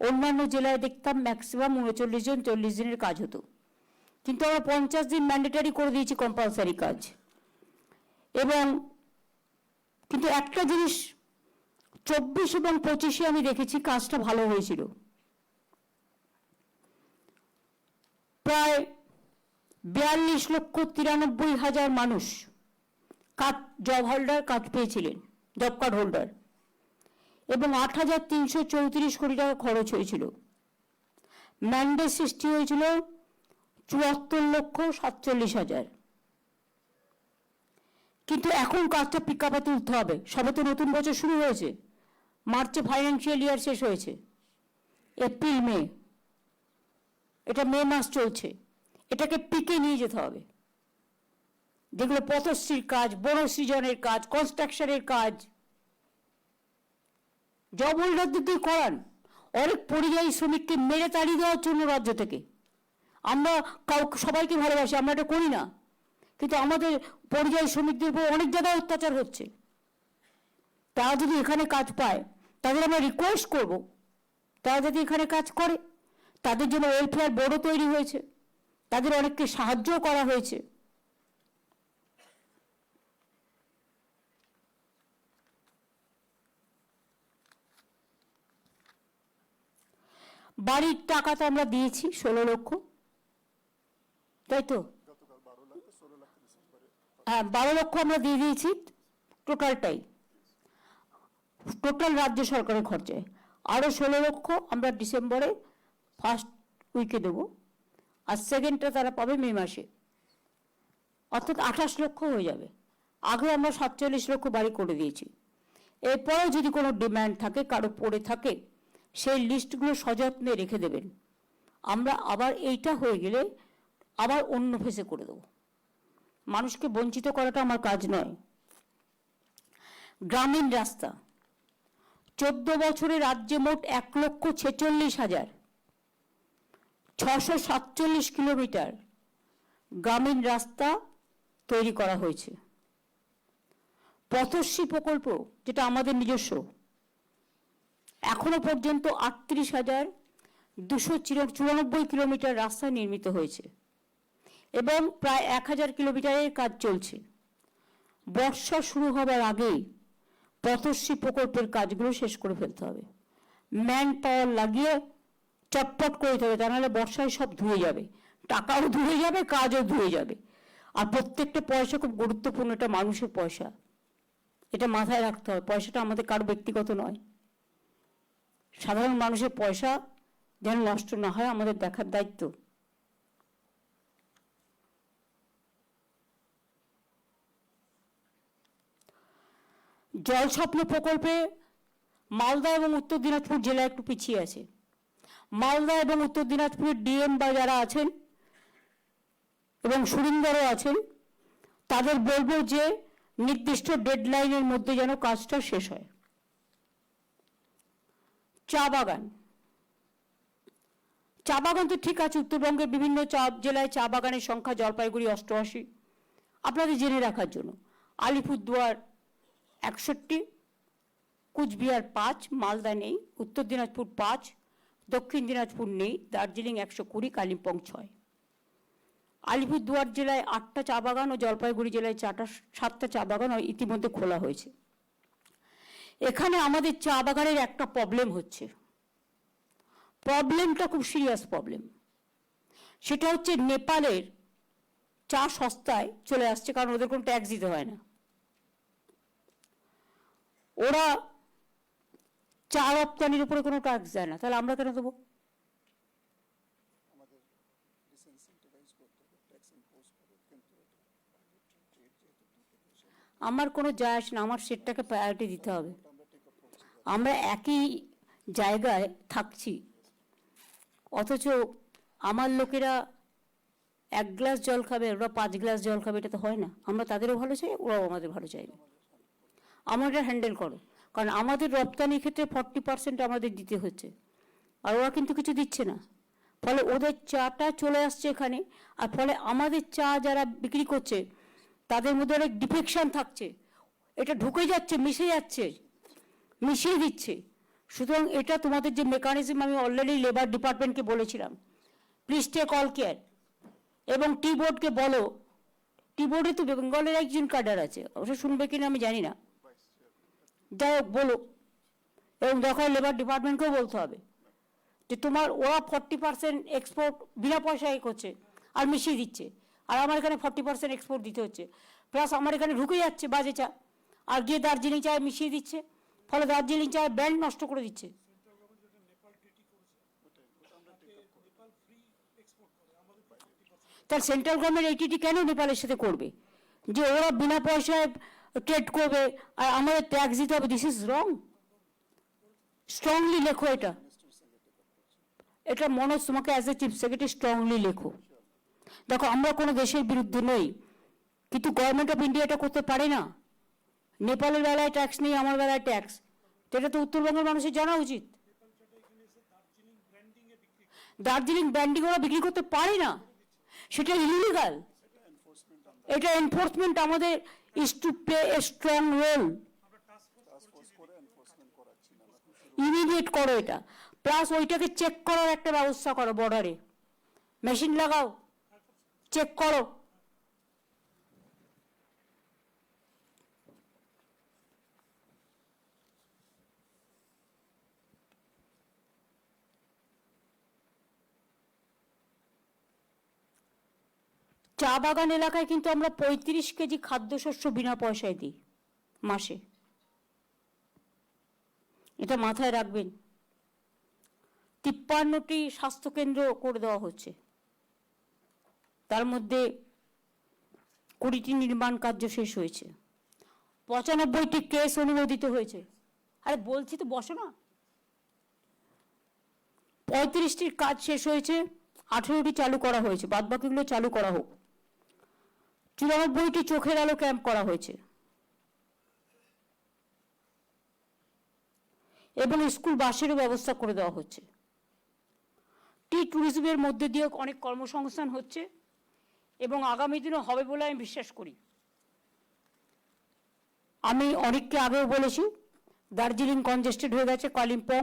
অন্যান্য জেলায় দেখতাম ম্যাক্সিমাম 39 জন 40 দিনের কাজ হতো, কিন্তু আমরা 50 দিন ম্যান্ডেটারি করে দিয়েছি, কম্পালসারি কাজ। এবং কিন্তু একটা জিনিস 24 এবং 25-এ আমি দেখেছি কাজটা ভালো হয়েছিল। প্রায় 42,93,000 মানুষ জব হোল্ডার কাজ পেয়েছিলেন, জব কার্ড হোল্ডার, এবং 8,334 কোটি টাকা খরচ হয়েছিল। ম্যান্ডেট সৃষ্টি হয়েছিল 74,47,000। কিন্তু এখন কাজটা পিকআপে তুলতে হবে, সবে তো নতুন বছর শুরু হয়েছে, মার্চে ফাইন্যান্সিয়াল ইয়ার শেষ হয়েছে, এপ্রিল মে, এটা মে মাস চলছে, এটাকে পিকে নিয়ে যেতে হবে। যেগুলো পথশ্রীর কাজ, বড় সৃজনের কাজ, কনস্ট্রাকশনের কাজ, জব হোল্ডারদের দিয়ে করান। অনেক পরিযায়ী শ্রমিককে মেরে তাড়িয়ে দেওয়ার জন্য রাজ্য থেকে, আমরা সবাইকে ভালোবাসি, আমরা এটা করি না, কিন্তু আমাদের পরিযায়ী শ্রমিকদের উপর অনেক জায়গায় অত্যাচার হচ্ছে। তারা যদি এখানে কাজ পায়, তাদের আমরা রিকোয়েস্ট করব তারা যদি এখানে কাজ করে। তাদের জন্য ওয়েলফেয়ার বোর্ডও তৈরি হয়েছে, তাদের অনেককে সাহায্যও করা হয়েছে। বাড়ির টাকা তো আমরা দিয়েছি 16 লক্ষ, তাই তো? হ্যাঁ, 12 লক্ষ আমরা দিয়ে দিয়েছি টোটালটাই, টোটাল রাজ্য সরকারের খরচায়। আরো 16 লক্ষ আমরা ডিসেম্বরে ফার্স্ট উইকে দেবো, আর সেকেন্ডটা তারা পাবে মে মাসে, অর্থাৎ 28 লক্ষ হয়ে যাবে। আগে আমরা 47 লক্ষ বাড়ি করে দিয়েছি। এরপরেও যদি কোনো ডিমান্ড থাকে, কারো পড়ে থাকে, সেই লিস্টগুলো সযত্নে রেখে দেবেন। আমরা আবার এইটা হয়ে গেলে আবার অন্য ফেসে করে দেবো। মানুষকে বঞ্চিত করাটা আমার কাজ নয়। গ্রামীণ রাস্তা, 14 বছরে রাজ্যে মোট 1,46,647 কিলোমিটার গ্রামীণ রাস্তা তৈরি করা হয়েছে। পথশ্রী প্রকল্প, যেটা আমাদের নিজস্ব, এখনো পর্যন্ত 38,294 কিলোমিটার রাস্তা নির্মিত হয়েছে এবং প্রায় 1,000 কিলোমিটারের কাজ চলছে। বর্ষা শুরু হবার আগেই পথশ্রী প্রকল্পের কাজগুলো শেষ করে ফেলতে হবে। ম্যান পাওয়ার লাগিয়ে চটপট করে দিতে হবে, তা নাহলে বর্ষায় সব ধুয়ে যাবে, টাকাও ধুয়ে যাবে, কাজও ধুয়ে যাবে। আর প্রত্যেকটা পয়সা খুব গুরুত্বপূর্ণ, এটা মানুষের পয়সা, এটা মাথায় রাখতে হবে। পয়সাটা আমাদের কারো ব্যক্তিগত নয়, সাধারণ মানুষের পয়সা যেন নষ্ট না হয় আমাদের দেখার দায়িত্ব। জল স্বপ্ন প্রকল্পে মালদা এবং উত্তর দিনাজপুর জেলা একটু পিছিয়ে আছে। মালদা এবং উত্তর দিনাজপুরের ডিএম বা যারা আছেন এবং সুরিন্দরও আছেন, তাদের বলবো যে নির্দিষ্ট ডেডলাইনের মধ্যে যেন কাজটা শেষ হয়। চা বাগান তো ঠিক আছে, উত্তরবঙ্গের বিভিন্ন জেলায় চা বাগানের সংখ্যা, জলপাইগুড়ি 88, আপনাদের জেনে রাখার জন্য। আলিপুরদুয়ার 61, কুচবিহার 5, মালদা নেই, উত্তর দিনাজপুর 5, দক্ষিণ দিনাজপুর নেই, দার্জিলিং 120, কালিম্পং 6। আলিপুরদুয়ার জেলায় 8টা চা বাগান ও জলপাইগুড়ি জেলায় 7টা চা বাগান ইতিমধ্যে খোলা হয়েছে। এখানে আমাদের চা বাগানের একটা প্রবলেম হচ্ছে, প্রবলেমটা খুব সিরিয়াস প্রবলেম। সেটা হচ্ছে নেপালের চা সস্তায় চলে আসছে, কারণ ওদের কোনো ট্যাক্স দিতে হয় না। ওরা চা রপ্তানির উপরে কোনো ট্যাক্স দেয় না, তাহলে আমরা কেন দেবো? আমার কোনো যায় আসে না, আমার সেটটাকে প্রায়োরিটি দিতে হবে। আমরা একই জায়গায় থাকছি, অথচ আমার লোকেরা 1 গ্লাস জল খাবে, ওরা 5 গ্লাস জল খাবে, এটা তো হয় না। আমরা তাদেরও ভালো চাই, ওরাও আমাদের ভালো চাইবে। আমরা এটা হ্যান্ডেল করো, কারণ আমাদের রপ্তানির ক্ষেত্রে 40% আমাদের দিতে হচ্ছে, আর ওরা কিন্তু কিছু দিচ্ছে না। ফলে ওদের চাটা চলে আসছে এখানে, আর ফলে আমাদের চা যারা বিক্রি করছে তাদের মধ্যে অনেক ডিফেকশন থাকছে, এটা ঢুকে যাচ্ছে, মিশিয়ে দিচ্ছে। সুতরাং এটা তোমাদের যে মেকানিজম, আমি অলরেডি লেবার ডিপার্টমেন্টকে বলেছিলাম, প্লিজ টেক অল কেয়ার। এবং টি বোর্ডকে বলো, টি বোর্ডে তো বেঙ্গলের একজন ক্যাডার আছে, ওটা শুনবে কিনা আমি জানি না, যাই হোক বলো। এবং দরকার লেবার ডিপার্টমেন্টকেও বলতে হবে যে তোমার ওরা 40% এক্সপোর্ট বিনা পয়সায় করছে আর মিশিয়ে দিচ্ছে, আর আমার এখানে 40% এক্সপোর্ট দিতে হচ্ছে, প্লাস আমার এখানে ঢুকে যাচ্ছে বাজে চা, আর গিয়ে দার্জিলিং চায় মিশিয়ে দিচ্ছে, ফলে দার্জিলিং চায় ব্র্যান্ড নষ্ট করে দিচ্ছে। তার সেন্ট্রাল গভর্নমেন্ট এইটি কেন নেপালের সাথে করবে, যে ওরা বিনা পয়সায় ট্রেড করবে আর আমাদের ট্যাক্স দিতে হবে? This is wrong. স্ট্রংলি লেখো এটা, এটা মনোজ তোমাকে as a chief secretary strongly লেখো। দেখো, আমরা কোনো দেশের বিরুদ্ধে নই, কিন্তু গভর্নমেন্ট অফ ইন্ডিয়া এটা করতে পারে না। নেপালের বেলায় ট্যাক্স নেই, আমার বেলায় ট্যাক্স, এটা তো উত্তরবঙ্গের মানুষের জানা উচিত। দার্জিলিং ব্র্যান্ডিং ওরা বিক্রি করতে পারে না, সেটা ইলিগাল। এটা এনফোর্সমেন্ট আমাদের is to play a strong role. Immediate করো এটা, প্লাস ওইটাকে চেক করার একটা ব্যবস্থা করো, বর্ডারে মেশিন লাগাও, চেক করো। চা বাগান এলাকায় কিন্তু আমরা 35 কেজি খাদ্যশস্য বিনা পয়সায় দিই মাসে, এটা মাথায় রাখবেন। 53টি স্বাস্থ্যকেন্দ্র করে দেওয়া হচ্ছে, তার মধ্যে 20টি নির্মাণ কার্য শেষ হয়েছে, 95টি কেস অনুমোদিত হয়েছে। আরে বলছি তো, বসো না। 35টির কাজ শেষ হয়েছে, 18টি চালু করা হয়েছে, বাদবাকিগুলো চালু করা হোক। 94টি চোখের আলো ক্যাম্প করা হয়েছে, এবং স্কুল বাসেরও ব্যবস্থা করে দেওয়া হচ্ছে। টি ট্যুরিজমের মধ্যে দিয়ে অনেক কর্মসংস্থান হচ্ছে, এবং আগামী দিনও হবে বলে আমি বিশ্বাস করি। আমি অনেককে আগেও বলেছি, দার্জিলিং কনজেস্টেড হয়ে গেছে, কালিম্পং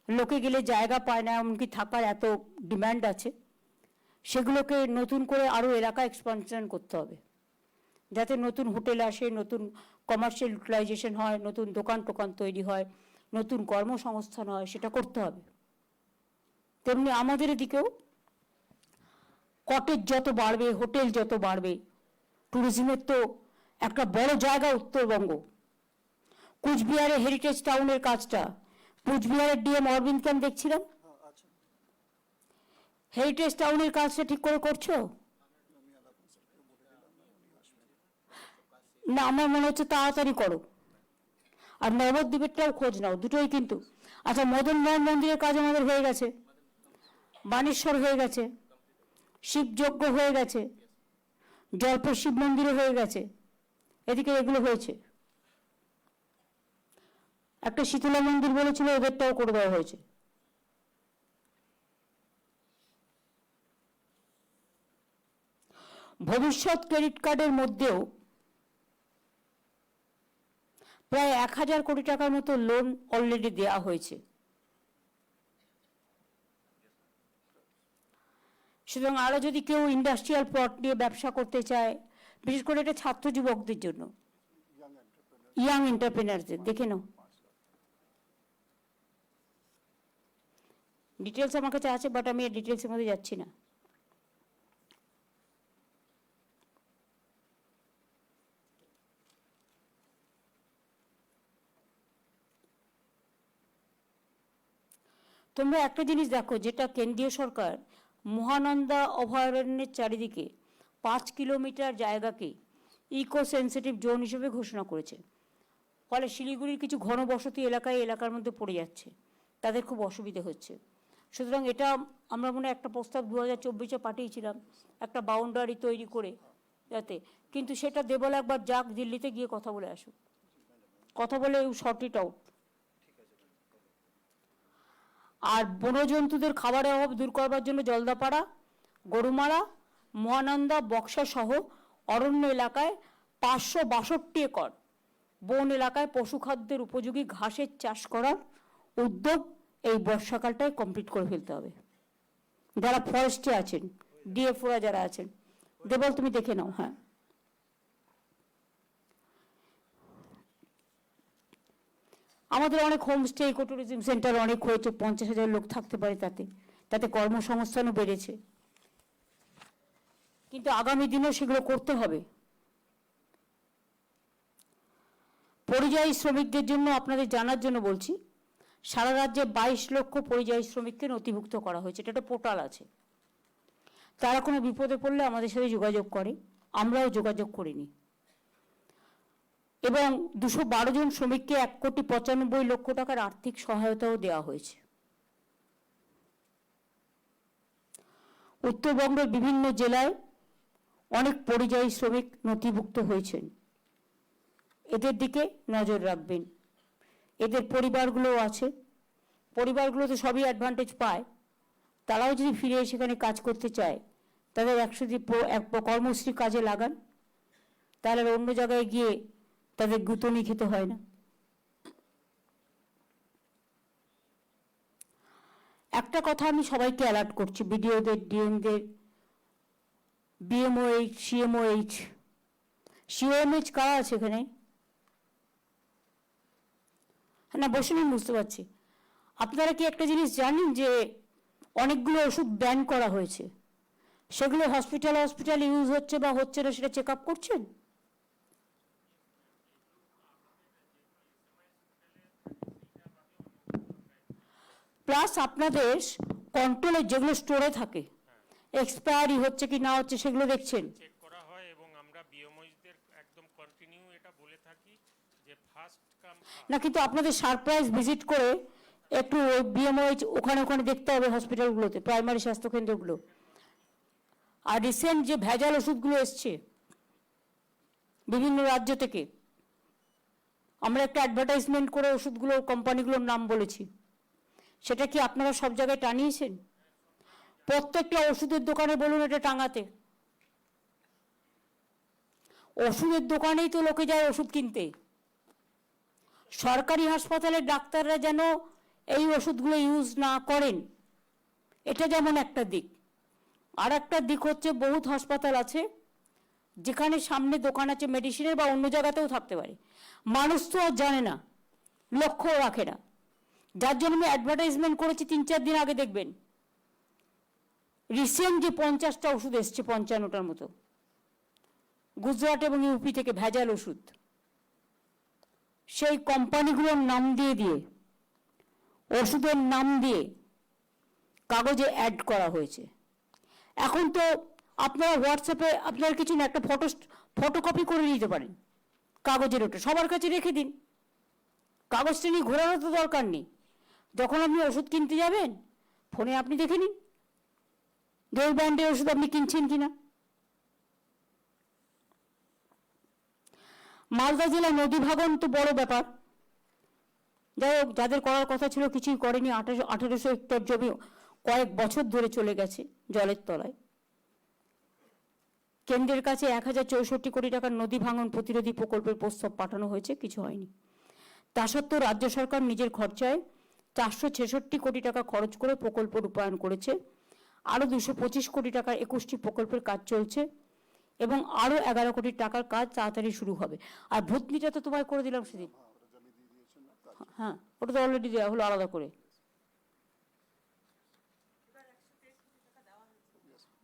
লোকে গেলে জায়গা পায় না, এমনকি থাকার এত ডিম্যান্ড আছে, সেগুলোকে নতুন করে আরও এলাকা এক্সপানশন করতে হবে, যাতে নতুন হোটেল আসে, নতুন কমার্শিয়াল ইউটিলাইজেশন হয়, নতুন দোকান টোকান তৈরি হয়, নতুন কর্মসংস্থান হয়, সেটা করতে হবে। তেমনি আমাদের এদিকেও কটেজ যত বাড়বে, হোটেল যত বাড়বে, ট্যুরিজমের তো একটা বড় জায়গা উত্তরবঙ্গ। কুচবিহারে হেরিটেজ টাউনের কাজটা, কুচবিহারের ডিএম অরবিন্দকে আমি দেখছিলাম, হেরিটেজ টাউনের কাজটা ঠিক করে করছো না? আমার মনে হচ্ছে তাড়াতাড়ি করো, আর নবদ্বীপেরটাও খোঁজ নাও, দুটোই কিন্তু। আচ্ছা, মদন মোহন মন্দিরের কাজ আমাদের হয়ে গেছে, বানেশ্বর হয়ে গেছে, শিবযজ্ঞ হয়ে গেছে, জলপুর শিব মন্দিরে হয়ে গেছে, এদিকে এগুলো হয়েছে। একটা শীতলা মন্দির বলেছিল, ওদেরটাও করে দেওয়া হয়েছে। ভবিষ্যৎ ক্রেডিট কার্ডের মধ্যেও প্রায় 1000 কোটি টাকার মতো লোন অলরেডি দেওয়া হয়েছে। সুতরাং আরো যদি কেউ ইন্ডাস্ট্রিয়াল প্লট নিয়ে ব্যবসা করতে চায়, বিশেষ করে এটা ছাত্র যুবকদের জন্য, ইয়াং এন্টারপ্রেনারদের, দেখে নাও। ডিটেলস আমার কাছে আছে, বাট আমি ডিটেলসের মধ্যে যাচ্ছি না। তোমরা একটা জিনিস দেখো, যেটা কেন্দ্রীয় সরকার মহানন্দা অভয়ারণ্যের চারিদিকে 5 কিলোমিটার জায়গাকে ইকো সেন্সিটিভ জোন হিসেবে ঘোষণা করেছে। ফলে শিলিগুড়ির কিছু ঘনবসতি এলাকার মধ্যে পড়ে যাচ্ছে, তাদের খুব অসুবিধে হচ্ছে। সুতরাং এটা আমরা মনে একটা প্রস্তাব 2024-এ পাঠিয়েছিলাম, একটা বাউন্ডারি তৈরি করে যাতে, কিন্তু সেটা দেবল একবার যাক দিল্লিতে গিয়ে কথা বলে আসুক, কথা বলে শর্ট ইট আউট। আর বন্যজন্তুদের খাবারের অভাব দূর করবার জন্য জলদাপাড়া, গরুমারা, মহানন্দা, বক্সা সহ অরণ্য এলাকায় 562 একর বন এলাকায় পশুখাদ্যের উপযোগী ঘাসের চাষ করার উদ্যোগ এই বর্ষাকালটায় কমপ্লিট করে ফেলতে হবে। যারা ফরেস্টে আছেন, ডিএফওরা যারা আছেন, দেবল তুমি দেখে নাও। হ্যাঁ, আমাদের অনেক হোমস্টে, ইকো ট্যুরিজম সেন্টার অনেক হয়েছে, 50,000 লোক থাকতে পারে, তাতে কর্মসংস্থানও বেড়েছে। কিন্তু আগামী দিনেও সেগুলো করতে হবে। পরিযায়ী শ্রমিকদের জন্য আপনাদের জানার জন্য বলছি, সারা রাজ্যে 22 লক্ষ পরিযায়ী শ্রমিককে নথিভুক্ত করা হয়েছে। এটা একটা পোর্টাল আছে, তারা কোনো বিপদে পড়লে আমাদের সাথে যোগাযোগ করে, আমরাও যোগাযোগ করিনি। এবং 212 জন শ্রমিককে 1,95 লক্ষ টাকার আর্থিক সহায়তাও দেওয়া হয়েছে। উত্তরবঙ্গের বিভিন্ন জেলায় অনেক পরিযায়ী শ্রমিক নথিভুক্ত হয়েছেন, এদের দিকে নজর রাখবেন। এদের পরিবারগুলোও আছে, পরিবারগুলো তো সবই অ্যাডভান্টেজ পায়, তারাও যদি ফিরে সেখানে কাজ করতে চায়, তাদের 100 কর্মশ্রী কাজে লাগান, তাহলে অন্য জায়গায় গিয়ে তাদের গুঁতনি খেতে হয় না। একটা কথা আমি সবাইকে অ্যালার্ট করছি, বিডিওদের, ডিএমদের, বিএমওএইচ, সিএমওএইচ। সিওএমএইচ কারা আছে এখানে? না, বসে নিন, বুঝতে পারছি। আপনারা কি একটা জিনিস জানেন যে অনেকগুলো ওষুধ ব্যান করা হয়েছে, সেগুলো হসপিটাল ইউজ হচ্ছে বা হচ্ছে না সেটা চেক আপ করছেন? প্লাস আপনাদের কন্ট্রোলে যেগুলো স্টোরে থাকে, এক্সপায়ারি হচ্ছে কি না হচ্ছে সেগুলো দেখছেন, চেক করা হয়। এবং আমরা বিএমওইচদের একদম কন্টিনিউ এটা বলে থাকি যে ফার্স্ট কাম না, কিন্তু আপনাদের সারপ্রাইজ ভিজিট করে একটু বিএমওএইচ ওখানে দেখতে হবে, হসপিটালগুলোতে, প্রাইমারি স্বাস্থ্য কেন্দ্রগুলো। আর রিসেন্ট যে ভেজাল ওষুধগুলো এসছে বিভিন্ন রাজ্য থেকে, আমরা একটা অ্যাডভার্টাইজমেন্ট করে ওষুধগুলোর কোম্পানিগুলোর নাম বলেছি, সেটা কি আপনারা সব জায়গায় টানিয়েছেন? প্রত্যেকটা ওষুধের দোকানে বলুন এটা টাঙাতে। ওষুধের দোকানেই তো লোকে যায় ওষুধ কিনতে। সরকারি হাসপাতালের ডাক্তাররা যেন এই ওষুধগুলো ইউজ না করেন, এটা যেমন একটা দিক। আর একটা দিক হচ্ছে, বহুত হাসপাতাল আছে যেখানে সামনে দোকান আছে মেডিসিনের, বা অন্য জায়গাতেও থাকতে পারে, মানুষ তো আর জানে না, লক্ষ্যও রাখে না, যার জন্য আমি অ্যাডভার্টাইজমেন্ট করেছি 3-4 দিন আগে। দেখবেন রিসেন্ট যে 50টা ওষুধ এসছে, 55টার মতো, গুজরাট এবং ইউপি থেকে ভেজাল ওষুধ, সেই কোম্পানিগুলোর নাম দিয়ে ওষুধের নাম দিয়ে কাগজে অ্যাড করা হয়েছে। এখন তো আপনারা হোয়াটসঅ্যাপে আপনার কিছু না, একটা ফটোকপি করে নিতে পারেন কাগজের, ওটা সবার কাছে রেখে দিন, কাগজটা নিয়ে ঘোরারও তো দরকার নেই। যখন আপনি ওষুধ কিনতে যাবেন, ফোনে আপনি দেখে নিন ওই ব্র্যান্ডের ওষুধ আপনি কিনছেন কিনা। মালদা জেলা নদী ভাঙন তো বড় ব্যাপার, যাই হোক, যাদের করার কথা ছিল কিছুই করেনি। 1800 হেক্টর জমি কয়েক বছর ধরে চলে গেছে জলের তলায়। কেন্দ্রের কাছে 1064 কোটি টাকার নদী ভাঙন প্রতিরোধী প্রকল্পের প্রস্তাব পাঠানো হয়েছে, কিছু হয়নি। তা সত্ত্বেও রাজ্য সরকার নিজের খরচায় 466 কোটি টাকা খরচ করে প্রকল্প রূপায়ণ করেছে। আরও 225 কোটি টাকার 21টি প্রকল্পের কাজ চলছে এবং আরও 11 কোটি টাকার কাজ তাড়াতাড়ি শুরু হবে। আর ভূতনিটা তো তোমায় করে দিলাম সেদিন, হ্যাঁ ওটা তো অলরেডি দেওয়া হলো আলাদা করে।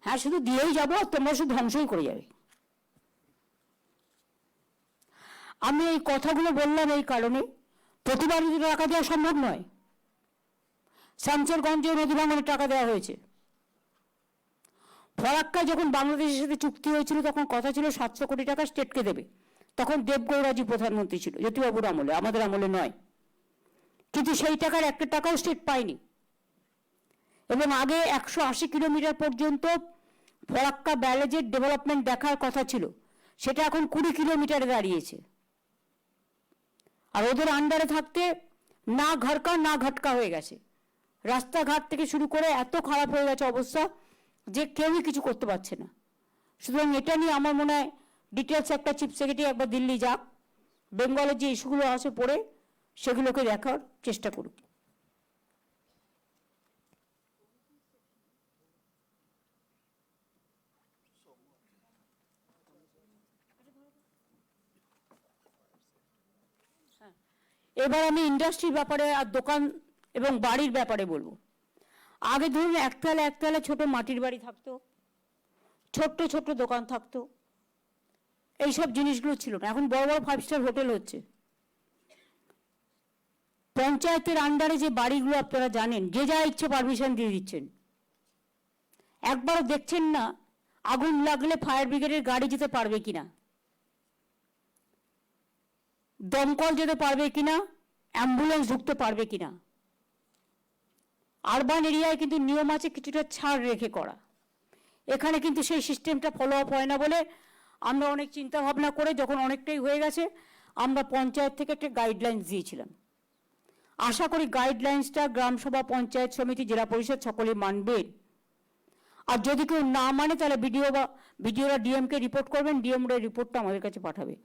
হ্যাঁ শুধু দিয়েই যাবো আর তোমরা শুধু ধ্বংসই করে যাবে। আমি এই কথাগুলো বললাম এই কারণে, প্রতিবারই তো টাকা দেওয়া সম্ভব নয়। শামশেরগঞ্জে নদী ভাঙনের টাকা দেওয়া হয়েছে। ফরাক্কায় যখন বাংলাদেশের সাথে চুক্তি হয়েছিল তখন কথা ছিল 700 কোটি টাকা স্টেটকে দেবে, তখন দেবগৌড়াজি প্রধানমন্ত্রী ছিল, জ্যোতিবাবুর আমলে, আমাদের আমলে নয়। কিন্তু সেই টাকার একটা টাকাও স্টেট পায়নি। এবং আগে 180 কিলোমিটার পর্যন্ত ফরাক্কা ব্যারেজের ডেভেলপমেন্ট দেখার কথা ছিল, সেটা এখন 20 কিলোমিটারে দাঁড়িয়েছে। আর ওদের আন্ডারে থাকতে না ঘরকা না ঘটকা হয়ে গেছে, রাস্তাঘাট থেকে শুরু করে এত খারাপ হয়ে গেছে অবস্থা যে কেউই কিছু করতে পারছে না। সুতরাং এটা নিয়ে আমার মনে হয় ডিটেলস একটা চিফ সেক্রেটারি একবার দিল্লি যাক, বেঙ্গলের যে ইস্যুগুলো আছে পড়ে সেগুলোকে দেখার চেষ্টা করুক। এবার আমি ইন্ডাস্ট্রির ব্যাপারে আর দোকান এবং বাড়ির ব্যাপারে বলবো। আগে ধরুন একতলা ছোট মাটির বাড়ি থাকতো, ছোট্ট ছোট্ট দোকান থাকতো, এইসব জিনিসগুলো ছিল না। এখন বড় বড় 5 স্টার হোটেল হচ্ছে। পঞ্চায়েতের আন্ডারে যে বাড়িগুলো আপনারা জানেন, যে যা ইচ্ছে পারমিশন দিয়ে দিচ্ছেন, একবারও দেখছেন না আগুন লাগলে ফায়ার ব্রিগেডের গাড়ি যেতে পারবে কিনা, দমকল যেতে পারবে কিনা, অ্যাম্বুলেন্স ঢুকতে পারবে কিনা। আরবান এরিয়ায় কিন্তু নিয়ম আছে কিছুটা ছাড় রেখে করা, এখানে কিন্তু সেই সিস্টেমটা ফলো আপ হয় না বলে আমরা অনেক চিন্তা ভাবনা করে যখন অনেকটাই হয়ে গেছে আমরা পঞ্চায়েত থেকে একটা গাইডলাইন্স দিয়েছিলাম। আশা করি গাইডলাইন্সটা গ্রামসভা, পঞ্চায়েত সমিতি, জেলা পরিষদ সকলে মানবে। আর যদি কেউ না মানে তাহলে বিডিওরা ডিএমকে রিপোর্ট করবেন, ডিএমরা রিপোর্টটা আমাদের কাছে পাঠাবে।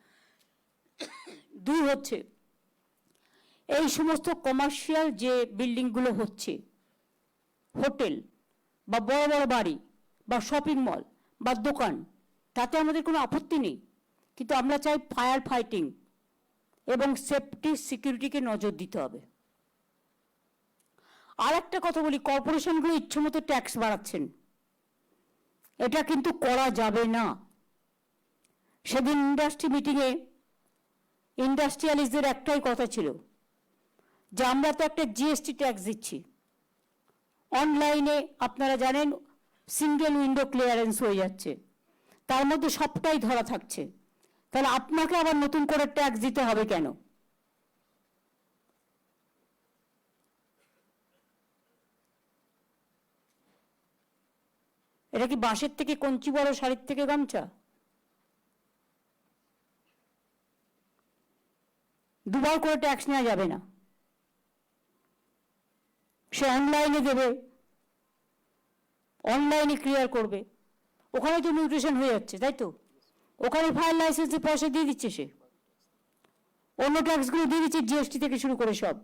2 হচ্ছে এই সমস্ত কমার্শিয়াল যে বিল্ডিংগুলো হচ্ছে, হোটেল বা বড় বড় বাড়ি বা শপিং মল বা দোকান, তাতে আমাদের কোনো আপত্তি নেই, কিন্তু আমরা চাই ফায়ার ফাইটিং এবং সেফটি সিকিউরিটিকে নজর দিতে হবে। আর একটা কথা বলি, কর্পোরেশনগুলো ইচ্ছেমতো ট্যাক্স বাড়াচ্ছেন, এটা কিন্তু করা যাবে না। সেদিন ইন্ডাস্ট্রি মিটিংয়ে ইন্ডাস্ট্রিয়ালিস্টদের একটাই কথা ছিল যে আমরা তো একটা জিএসটি ট্যাক্স দিচ্ছি, অনলাইনে আপনারা জানেন সিঙ্গেল উইন্ডো ক্লিয়ারেন্স হয়ে যাচ্ছে, তার মধ্যে সবটাই ধরা থাকছে, তাহলে আপনাকে আবার নতুন করে ট্যাক্স দিতে হবে কেন? এটা কি বাঁশের থেকে কঞ্চি বড়, শাড়ির থেকে গামছা? 2 বার করে ট্যাক্স নেওয়া যাবে না। সে অনলাইনে দেবে, অনলাইনে ক্লিয়ার করবে, ওখানে তো নিউট্রিশন হয়ে যাচ্ছে, তাই তো? ওখানে ফায়ার লাইসেন্সের পয়সা দিয়ে দিচ্ছে, সে অন্য ট্যাক্সগুলো দিয়ে দিচ্ছে, জিএসটি থেকে শুরু করে সব।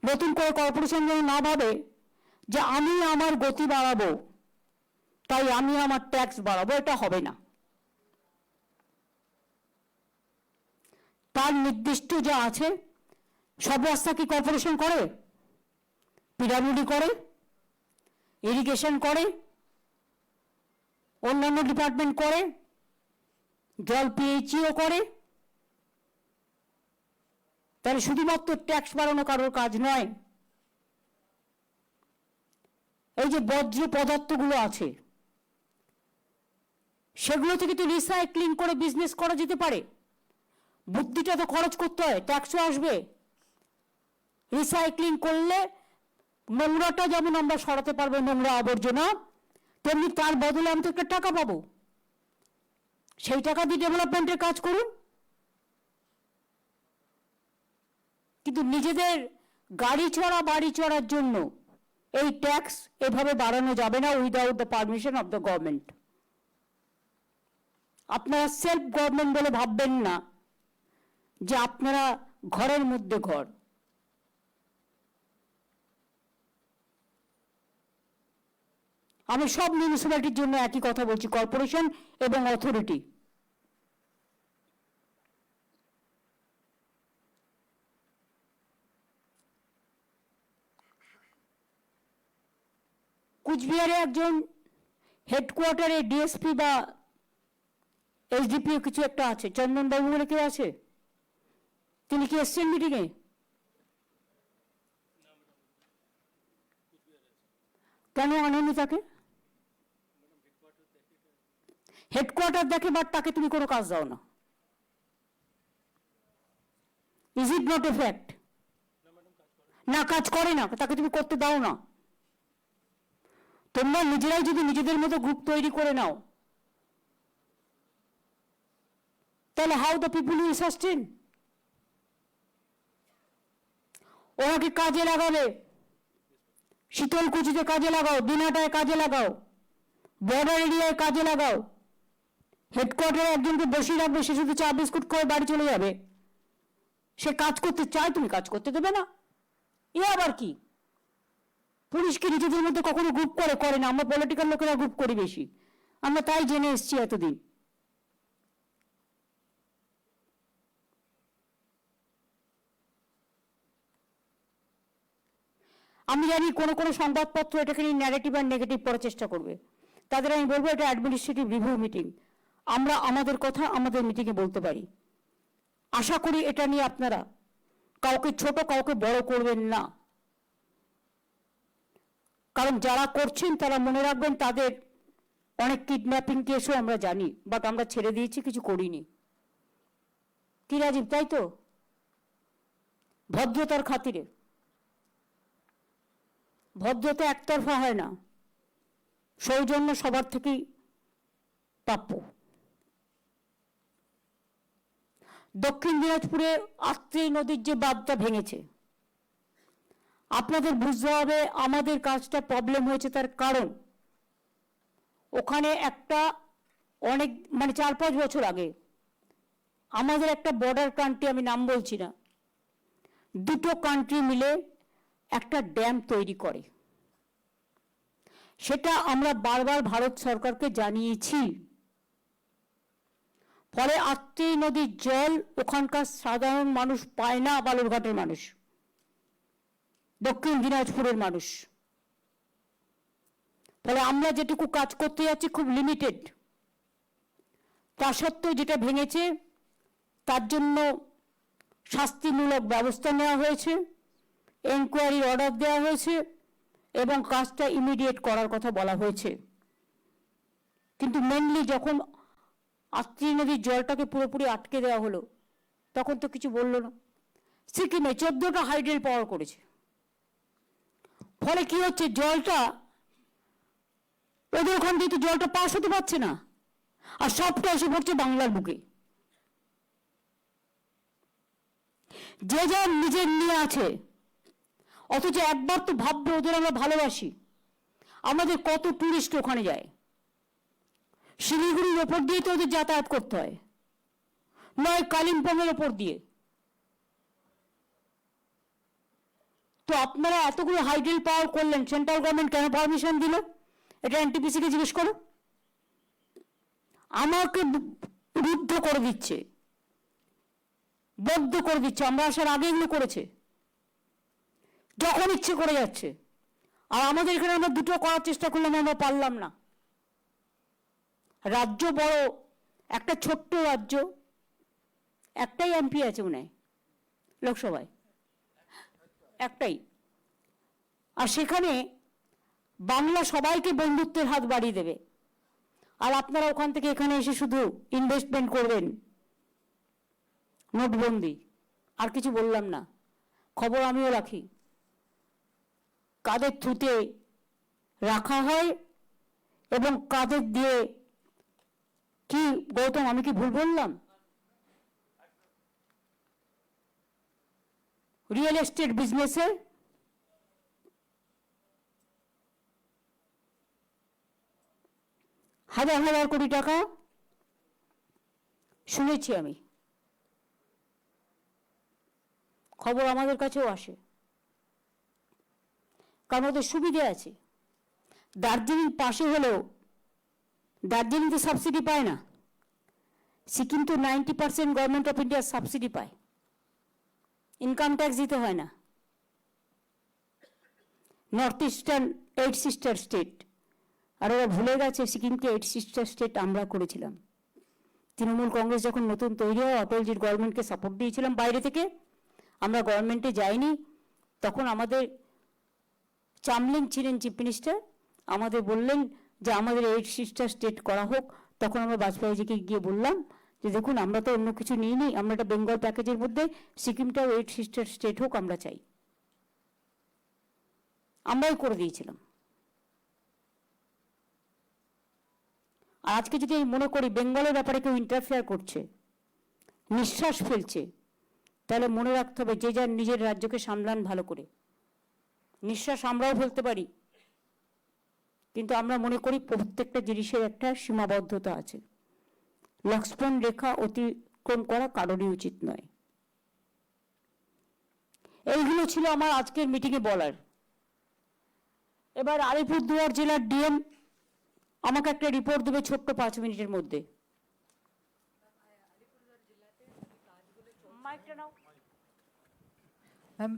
নতুন করে কর্পোরেশন যেন না ভাবে যে আমি আমার গতি বাড়াবো তাই আমি আমার ট্যাক্স বাড়াবো, এটা হবে না। তার নির্দিষ্ট যা আছে, সব রাস্তা কি কর্পোরেশন করে? পিডব্লিউডি করে, ইরিগেশন করে, অন্যান্য ডিপার্টমেন্ট করে, জল পিএইচইও করে। তাহলে শুধুমাত্র ট্যাক্স বাড়ানো কারোর কাজ নয়। এই যে বর্জ্য পদার্থগুলো আছে সেগুলো থেকে তো রিসাইক্লিং করে বিজনেস করা যেতে পারে। বুদ্ধিটা তো খরচ করতে হয়, ট্যাক্সও আসবে। রিসাইক্লিং করলে নোংরাটা যেমন আমরা সরাতে পারবো, নোংরা আবর্জনা, তেমনি তার বদলে আমি তো একটা টাকা পাবো, সেই টাকা দিয়ে ডেভেলপমেন্টের কাজ করুন। কিন্তু নিজেদের গাড়ি চড়া বাড়ি চড়ার জন্য এই ট্যাক্স এভাবে বাড়ানো যাবে না without the permission of the government. আপনারা সেলফ গভর্নমেন্ট বলে ভাববেন না যে আপনারা ঘরের মধ্যে ঘর। আমি সব মিউনিসিপ্যালিটির জন্য একই কথা বলছি, কর্পোরেশন এবং অথরিটি। কুচবিহারে একজন হেডকোয়ার্টারে ডিএসপি বা এসডিপিও কিছু একটা আছে, চন্দনবাবু বলে কেউ আছে, তিনি কি এসছেন মিটিংয়ে? কেন আনেনি তাকে? হেডকোয়ার্টার দেখে, বাট তাকে তুমি কোনো কাজ দাও না। Is it not a fact? না, কাজ করে না, তাকে তুমি করতে দাও না। তোমরা নিজেরাই যদি নিজেদের মতো গ্রুপ তৈরি করে নাও, তাহলে how the people will sustain? ওনাকে কাজে লাগাবে, শীতলকুচিতে কাজে লাগাও, দিনাটায় কাজে লাগাও, বর্ডার এরিয়ায় কাজে লাগাও। হেডকোয়ার্টারে একজনকে বসিয়ে রাখবে, সে শুধু চা বিস্কুট করে বাড়ি চলে যাবে। সে কাজ করতে চায়, তুমি কাজ করতে দেবে না? এ আবার কি? পুলিশকে নিজেদের মধ্যে কখনো গ্রুপ করে না, আমরা পলিটিক্যাল লোকেরা গ্রুপ করি বেশি, আমরা তাই জেনে এসছি এতদিন। আমি জানি কোনো কোনো সংবাদপত্র এটাকে নিয়ে ন্যারেটিভ আর নেগেটিভ করার চেষ্টা করবে, তাদের আমি বলবো এটা অ্যাডমিনিস্ট্রেটিভ রিভিউ মিটিং, আমরা আমাদের কথা আমাদের মিটিংয়ে বলতে পারি। আশা করি এটা নিয়ে আপনারা কাউকে ছোট কাউকে বড় করবেন না, কারণ যারা করছেন তারা মনে রাখবেন তাদের অনেক কিডন্যাপিং কেসও আমরা জানি, বাট আমরা ছেড়ে দিয়েছি, কিছু করিনি। কি রাজীব, তাই তো? ভদ্রতার খাতিরে। ভদ্রতা একতরফা হয় না, সৌজন্য সবার থেকেই প্রাপ্য। দক্ষিণ দিনাজপুরে আত্রেই নদীর যে বাঁধটা ভেঙেছে, আপনাদের বুঝতে হবে আমাদের কাজটা প্রবলেম হয়েছে তার কারণ ওখানে একটা অনেক 4-5 বছর আগে আমাদের একটা বর্ডার কান্ট্রি, আমি নাম বলছি না, দুটো কান্ট্রি মিলে একটা ড্যাম তৈরি করে। সেটা আমরা বারবার ভারত সরকারকে জানিয়েছি। ফলে আত্রেই নদীর জল ওখানকার সাধারণ মানুষ পায় না, বালুরঘাটের মানুষ, দক্ষিণ দিনাজপুরের মানুষ। ফলে আমরা যেটুকু কাজ করতে যাচ্ছি খুব লিমিটেড। তা সত্ত্বেও যেটা ভেঙেছে তার জন্য শাস্তিমূলক ব্যবস্থা নেওয়া হয়েছে, এনকোয়ারির অর্ডার দেওয়া হয়েছে এবং কাজটা ইমিডিয়েট করার কথা বলা হয়েছে। কিন্তু মেনলি যখন আত্রেই নদীর জলটাকে পুরোপুরি আটকে দেওয়া হলো তখন তো কিছু বললো না। সিকিমে 14টা হাইড্রেল পাওয়ার করেছে, ফলে কি হচ্ছে, জলটা ওদের ওখান থেকে জলটা পাস হতে পারছে না, আর সবটা এসে পড়ছে বাংলার বুকে। যে যার নিজের নিয়ে আছে, অথচ একবার তো ভাববে ওদের আমরা ভালোবাসি। আমাদের কত টুরিস্ট ওখানে যায়, শিলিগুড়ির ওপর দিয়ে তো ওদের যাতায়াত করতে হয়, নয় কালিম্পংয়ের ওপর দিয়ে। তো আপনারা এতগুলো হাইড্রেল পাওয়ার করলেন, সেন্ট্রাল গভর্নমেন্ট কেন পারমিশন দিল? এটা এনটিপিসি কে জিজ্ঞেস করো। আমাকে রুদ্ধ করে দিচ্ছে, বদ্ধ করে দিচ্ছে। আমরা আসার আগে এগুলো করেছে, যখন ইচ্ছে করে যাচ্ছে। আর আমাদের এখানে আমরা দুটো করার চেষ্টা করলাম, আমরা পারলাম না। রাজ্য বড়, একটা ছোট্ট রাজ্য, একটাই এমপি আছে মনে হয় লোকসভায়, একটাই। আর সেখানে বাংলা সবাইকে বন্ধুত্বের হাত বাড়িয়ে দেবে, আর আপনারা ওখান থেকে এখানে এসে শুধু ইনভেস্টমেন্ট করবেন, নোটবন্দি, আর কিছু বললাম না। খবর আমিও রাখি, কাদের থ্রুতে রাখা হয় এবং কাদের দিয়ে কি। গৌতম, আমি কি ভুল বললাম? রিয়েল এস্টেট বিজনেসে হাজার হাজার কোটি টাকা শুনেছি আমি, খবর আমাদের কাছেও আসে, কারণ ওদের সুবিধে আছে। দার্জিলিং পাশে হলেও দার্জিলিং তো সাবসিডি পায় না, সিকিম তো 90% গভর্নমেন্ট অফ ইন্ডিয়া সাবসিডি পায়, ইনকাম ট্যাক্স দিতে হয় না। নর্থ ইস্টার্ন 8 সিস্টার স্টেট, আর ওরা ভুলে গেছে সিকিমকে 8 সিস্টার স্টেট আমরা করেছিলাম। তৃণমূল কংগ্রেস যখন নতুন তৈরি হয়, অটলজির গভর্নমেন্টকে সাপোর্ট দিয়েছিলাম বাইরে থেকে, আমরা গভর্নমেন্টে যাইনি, তখন আমাদের চামলিং ছিলেন চিফ মিনিস্টার, আমাদের বললেন যে আমাদের 8 সিস্টার স্টেট করা হোক। তখন আমরা বাজপেয়ীজিকে গিয়ে বললাম যে দেখুন আমরা তো অন্য কিছু নিইনি, আমরা একটা বেঙ্গল প্যাকেজের মধ্যে সিকিমটাও 8 সিস্টার স্টেট হোক আমরা চাই, আমরাই করে দিয়েছিলাম। আর আজকে যদি আমি মনে করি বেঙ্গলের ব্যাপারে কেউ ইন্টারফেয়ার করছে, নিঃশ্বাস ফেলছে, তাহলে মনে রাখতে হবে যে যার নিজের রাজ্যকে সামলান ভালো করে। নিঃশ্বাস আমরাও ফেলতে পারি, কিন্তু আমরা মনে করি প্রত্যেকটা জিনিসের একটা সীমাবদ্ধতা আছে, লক্ষ্মণ রেখা অতিক্রম করা কারোরই উচিত নয়। এইগুলো ছিল আমার আজকের মিটিংয়ে বলার। এবার আলিপুরদুয়ার জেলার ডিএম আমাকে একটা রিপোর্ট দেবে ছোট্ট 5 মিনিটের মধ্যে। ম্যাম,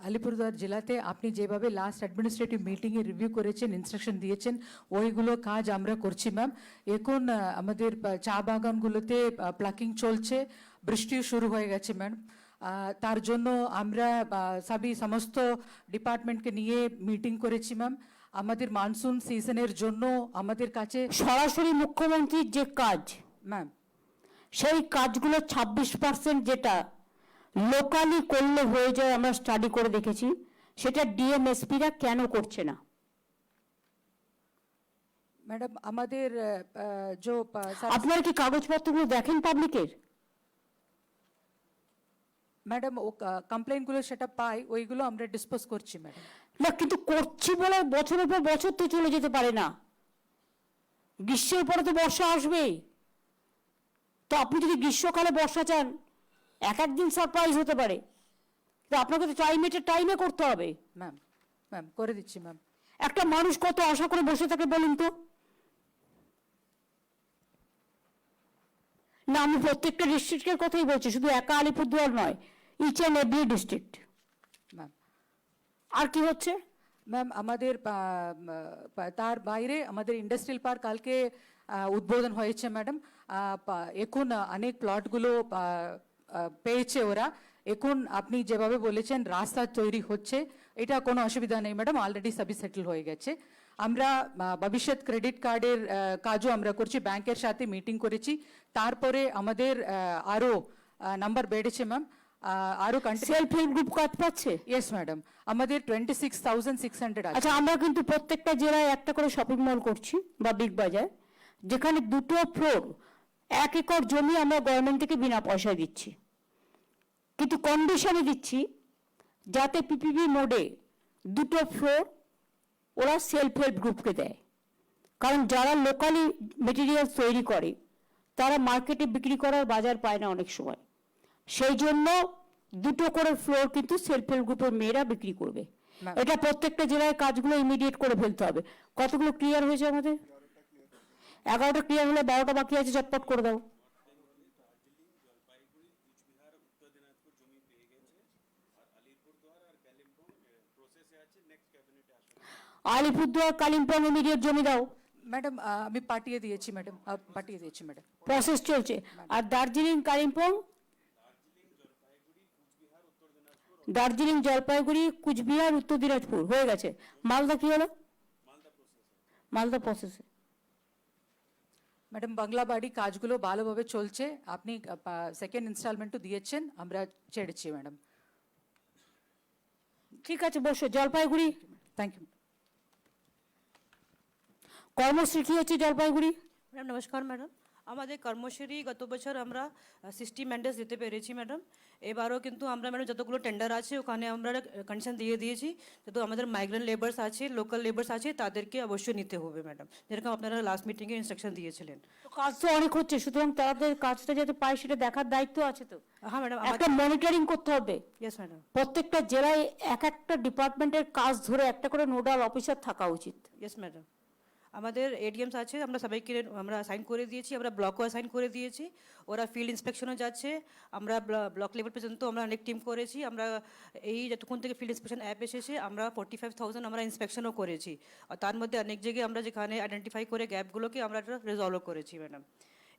আলিপুরদুয়ার জেলাতে আপনি যেভাবে লাস্ট অ্যাডমিনিস্ট্রেটিভ মিটিংয়ে রিভিউ করেছেন, ইনস্ট্রাকশন দিয়েছেন, ওইগুলো কাজ আমরা করছি ম্যাম। এখন আমাদের চা বাগানগুলোতে প্লাকিং চলছে, বৃষ্টিও শুরু হয়ে গেছে ম্যাম। তার জন্য আমরা সমস্ত ডিপার্টমেন্টকে নিয়ে মিটিং করেছি ম্যাম। আমাদের মানসুন সিজনের জন্য আমাদের কাছে সরাসরি মুখ্যমন্ত্রীর যে কাজ, ম্যাম, সেই কাজগুলো 26% যেটা লোকালি করলে হয়ে যায়, আমরা স্টাডি করে দেখেছি, সেটা ডিএমএসপিরা কেন করছে না? ম্যাডাম আমাদের আপনারা কি কাগজপত্রগুলো দেখেন পাবলিকের? ম্যাডাম ও কমপ্লেনগুলো সেটা পাই, ওইগুলো আমরা ডিসপোজ করছি ম্যাডাম। না, কিন্তু করছি বলে বছরের পর বছর তো চলে যেতে পারে না, গ্রীষ্মের পরে তো বর্ষা আসবেই। তো আপনি যদি গ্রীষ্মকালে বর্ষা চান, এক দিন সারপ্রাইজ হতে পারে, তো আপনাকে তো টাইমে করতে হবে। ম্যাম, ম্যাম করে দিচ্ছি ম্যাম। একটা মানুষ কত আশা করে বসে থাকে বলুন তো? না, আমি প্রত্যেকটা ডিস্ট্রিক্টের কথাই বলছি, শুধু একা আলিপুরদুয়ার নয়, each and every district. Ma'am, আর কি হচ্ছে? ম্যাম আমাদের তার বাইরে আমাদের ইন্ডাস্ট্রিয়াল পার্ক কালকে উদ্বোধন হয়েছে ম্যাডাম। এখন অনেক প্লটগুলো পেয়েছে ওরা। এখন আপনি যেভাবে বলেছেন রাস্তা তৈরি হচ্ছে, এটা কোনো অসুবিধা নেই ম্যাডাম, অলরেডি সবই সেটেল হয়ে গেছে। আমরা ভবিষ্যৎ ক্রেডিট কার্ডের কাজও আমরা করছি, ব্যাংকের সাথে মিটিং করেছি। তারপরে আমাদের আরও নাম্বার বেড়েছে ম্যাম, আরও সেলফ হেল্প গ্রুপ কাজ পাচ্ছে? ইয়েস ম্যাডাম, আমাদের 26,600 আছে। আচ্ছা, আমরা কিন্তু প্রত্যেকটা জেলায় একটা করে শপিং মল করছি বা বিগ বাজার, যেখানে 2টো ফ্লোর 1 একর জমি আমরা গভর্নমেন্ট থেকে বিনা পয়সায় দিচ্ছি, কিন্তু কন্ডিশনে দিচ্ছি যাতে পিপিপি মোডে 2টো ফ্লোর ওরা সেলফ হেল্প গ্রুপকে দেয়। কারণ যারা লোকালি মেটেরিয়াল তৈরি করে তারা মার্কেটে বিক্রি করার বাজার পায় না অনেক সময়, সেই জন্য 2টো করে ফ্লোর কিন্তু সেলফ হেল্প গ্রুপের মেয়েরা বিক্রি করবে। এটা প্রত্যেকটা জেলায় কাজগুলো ইমিডিয়েট করে ফেলতে হবে। কতগুলো ক্লিয়ার হয়েছে আমাদের? 11টা ক্লিয়ার হলে 12টা বাকি আছে, চটপট করে দাও। আলিপুরদুয়ার কালিম্পং ইমিডিয়েট জমি দাও। ম্যাডাম আমি পাঠিয়ে দিয়েছি ম্যাডাম, পাঠিয়ে দিয়েছি ম্যাডাম। প্রসেস চলছে। আর দার্জিলিং কালিম্পং, দার্জিলিং জলপাইগুড়ি কুচবিহার উত্তর দিনাজপুর হয়ে গেছে। মালদা কি হলো? মালদা প্রসেসে। ম্যাডাম বাংলা বাড়ি কাজগুলো ভালোভাবে চলছে, আপনি সেকেন্ড ইনস্টলমেন্টও দিয়েছেন, আমরা ছেড়েছি ম্যাডাম। ঠিক আছে, বসো। Jalpaiguri thank you. কর্মশ্রী কি হচ্ছে জলপাইগুড়ি? मैडम नमस्कार मैडम, আমাদের কর্মচারী গত বছর আমরা 60 ম্যান্ডেটস দিতে পেরেছি ম্যাডাম। এবারও কিন্তু আমরা ম্যাডাম যতগুলো টেন্ডার আছে ওখানে আমরা কন্ডিশন দিয়ে দিয়েছি, যত আমাদের মাইগ্রেন্ট লেবার্স আছে, লোকাল লেবার্স আছে, তাদেরকে অবশ্যই নিতে হবে ম্যাডাম, যেরকম আপনারা লাস্ট মিটিংয়ে ইনস্ট্রাকশন দিয়েছিলেন। তো কাজ তো অনেক হচ্ছে, সুতরাং তাদের কাজটা যাতে পায় সেটা দেখার দায়িত্ব আছে তো। হ্যাঁ ম্যাডাম, একটা মনিটরিং করতে হবে। ইয়েস ম্যাডাম, প্রত্যেকটা জেলায় এক একটা ডিপার্টমেন্টের কাজ ধরে একটা করে নোডাল অফিসার থাকা উচিত। Yes madam. আমাদের এডিএমস আছে, আমরা সবাইকে আমরা সাইন করে দিয়েছি, আমরা ব্লকও সাইন করে দিয়েছি, ওরা ফিল্ড ইন্সপেকশনও যাচ্ছে, আমরা ব্লক লেভেল পর্যন্ত আমরা অনেক টিম করেছি, আমরা এই যতক্ষণ থেকে ফিল্ড ইন্সপেকশন অ্যাপ এসেছে আমরা 45,000 আমরা ইন্সপেকশনও করেছি, আর তার মধ্যে অনেক জায়গায় আমরা যেখানে আইডেন্টিফাই করে গ্যাপগুলোকে আমরা রিজলভ করেছি ম্যাডাম।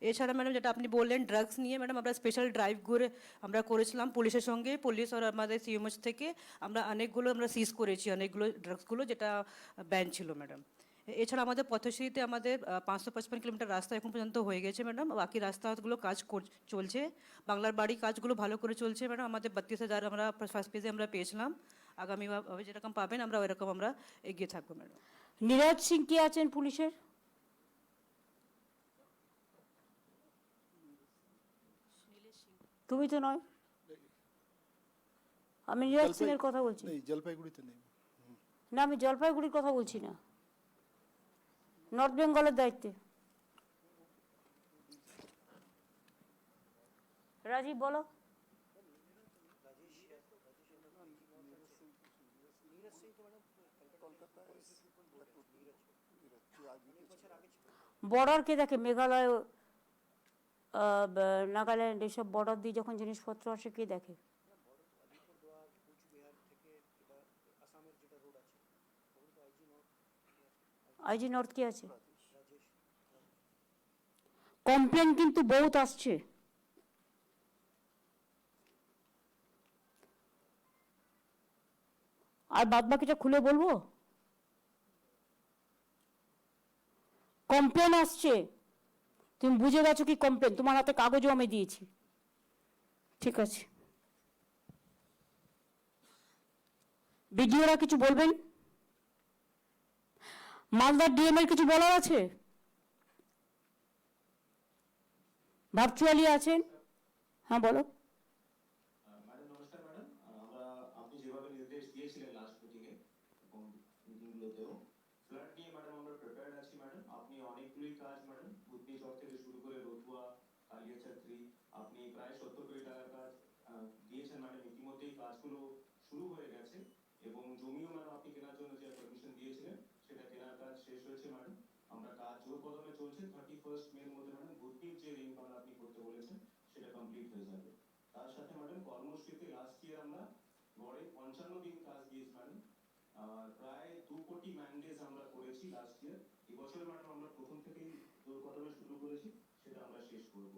এছাড়া ম্যাডাম যেটা আপনি বললেন ড্রাগস নিয়ে ম্যাডাম, আমরা স্পেশাল ড্রাইভ করে আমরা করেছিলাম পুলিশের সঙ্গে, পুলিশ আর আমাদের সিএমএস থেকে আমরা অনেকগুলো আমরা সিজ করেছি, অনেকগুলো ড্রাগসগুলো যেটা ব্যান ছিল ম্যাডাম। এছাড়া আমাদের পথশ্রীতে আমাদের 555 কিলোমিটার রাস্তা এখন পর্যন্ত হয়ে গেছে ম্যাডাম, বাকি রাস্তাগুলো কাজ চলছে, বাংলার বাড়ি কাজগুলো ভালো করে চলছে ম্যাডাম। আমাদের 32,000 আমরা ফার্স্ট পেজে আমরা পেয়েছিলাম, আগামী যেরকম পাবেন আমরা ওইরকম আমরা এগিয়ে থাকবো ম্যাডাম। নীরজ সিং কে আছেন পুলিশের? তুমি তো নয়, আমি নীরজ সিং এর কথা বলছি। নেই, জলপাইগুড়িতে নেই। না, আমি জলপাইগুড়ির কথা বলছি না, নর্থ বেঙ্গলের দায়িত্বে। রাজীব বলো। বর্ডার কে দেখে? মেঘালয়, নাগাল্যান্ড এসব বর্ডার দিয়ে যখন জিনিসপত্র আসে কে দেখে? আইজি নর্থ কে আছে? কমপ্লেন কিন্তু বহুত আসছে। আর বাদ বাকিটা খুলে বলবো? কমপ্লেন আসছে, তুমি বুঝে গেছো কি কমপ্লেন? তোমার হাতে কাগজও আমি দিয়েছি, ঠিক আছে। বিডিওরা কিছু বলবেন? মালদার ডিএম এর কিছু বলার আছে? ভার্চুয়ালি আছেন? হ্যাঁ বলো। ম্যাডাম নমস্কার ম্যাডাম, আমরা আপনি যেভাবে নির্দেশ দিয়েছিলেন লাস্ট মিটিংয়ে এবং মিটিংগুলোতেও ফ্লাড নিয়ে ম্যাডাম আমরা প্রিপেয়ার্ড আছি ম্যাডাম। আপনি অনেকগুলি কাজ ম্যাডাম বুদ্ধি চর থেকে শুরু করে রতুয়া, কালিয়াচর 3 আপনি প্রায় 70 কোটি টাকার কাজ দিয়েছেন ম্যাডাম। ইতিমধ্যেই কাজগুলো শুরু হয়ে গেছে এবং জমিও ম্যাডাম আপনি কেনার জন্য যে পারমিশন দিয়েছিলেন সেটা কেনার কাজ শেষ হয়েছে ম্যাডাম। আমরা কাজ জোর কদমে চলছে, 31 মে এর মধ্যে ম্যাডাম বুদ্ধির যে রিং আপনি করতে বলেছেন সেটা কমপ্লিট হয়ে যাবে। তার সাথে ম্যাডাম কর্মসূচিতে লাস্ট ইয়ার আমরা গড়ে 55 দিন কাজ দিয়েছি ম্যাডাম, প্রায় 2 কোটি ম্যান্ডেজ আমরা করেছি লাস্ট ইয়ার। এবছর ম্যাডাম আমরা প্রথম থেকেই জোর কদমে শুরু করেছি, সেটা আমরা শেষ করব।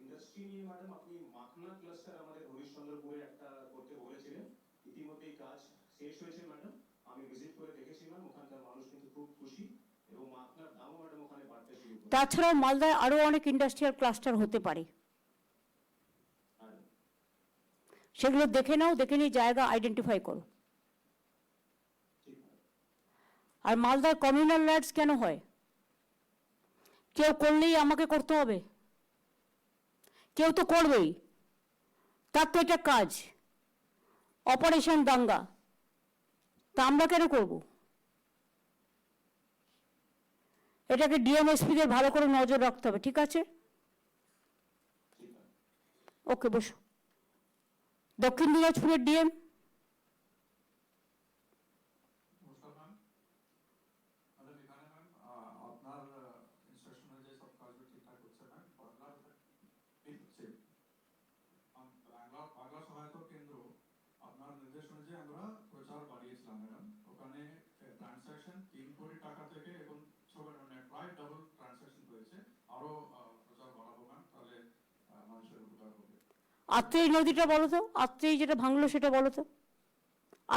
ইন্ডাস্ট্রি নিয়ে ম্যাডাম আপনি মাখনা ক্লাস্টার আমাদের হরিশ্চন্দ্রপুরে একটা করতে বলেছিলেন, ইতিমধ্যেই কাজ শেষ হয়েছে ম্যাডাম। আমি ভিজিট করে দেখেছিলাম, ওখানকার মানুষ কিন্তু খুব খুশি এবং মাখনার দামও ম্যাডাম ওখানে বাড়তে শুরু করেছে। তাছাড়াও মালদায় আরো অনেক ইন্ডাস্ট্রিয়াল ক্লাস্টার হতে পারে, সেগুলো দেখে নাও, দেখে নিয়ে জায়গা আইডেন্টিফাই করো। আর মালদার কমিউনাল ল্যান্ডস কেন হয়? কেউ করলেই আমাকে করতে হবে? কেউ তো করবেই, তার তো এটা কাজ, অপারেশন দাঙ্গা, তা আমরা কেন করব? এটাকে ডিএমএসপিদের ভালো করে নজর রাখতে হবে, ঠিক আছে? ওকে, বসো। দক্ষিণ দিনাজপুরের ডিএম। আপনার নির্দেশ অনুযায়ী আমরা প্রচার বাড়িয়েছিলাম ম্যাডাম, ওখানে ট্রানসাকশন 3 কোটি টাকা থেকে এখন প্রায় ডাবল ট্রানসাকশন হয়েছে, আরো প্রচার বাড়াবো ম্যাম, তাহলে মানুষের উপকার হবে। আত্রেই নদীটা বলো তো, আত্রেই যেটা ভাঙলো সেটা বলো তো।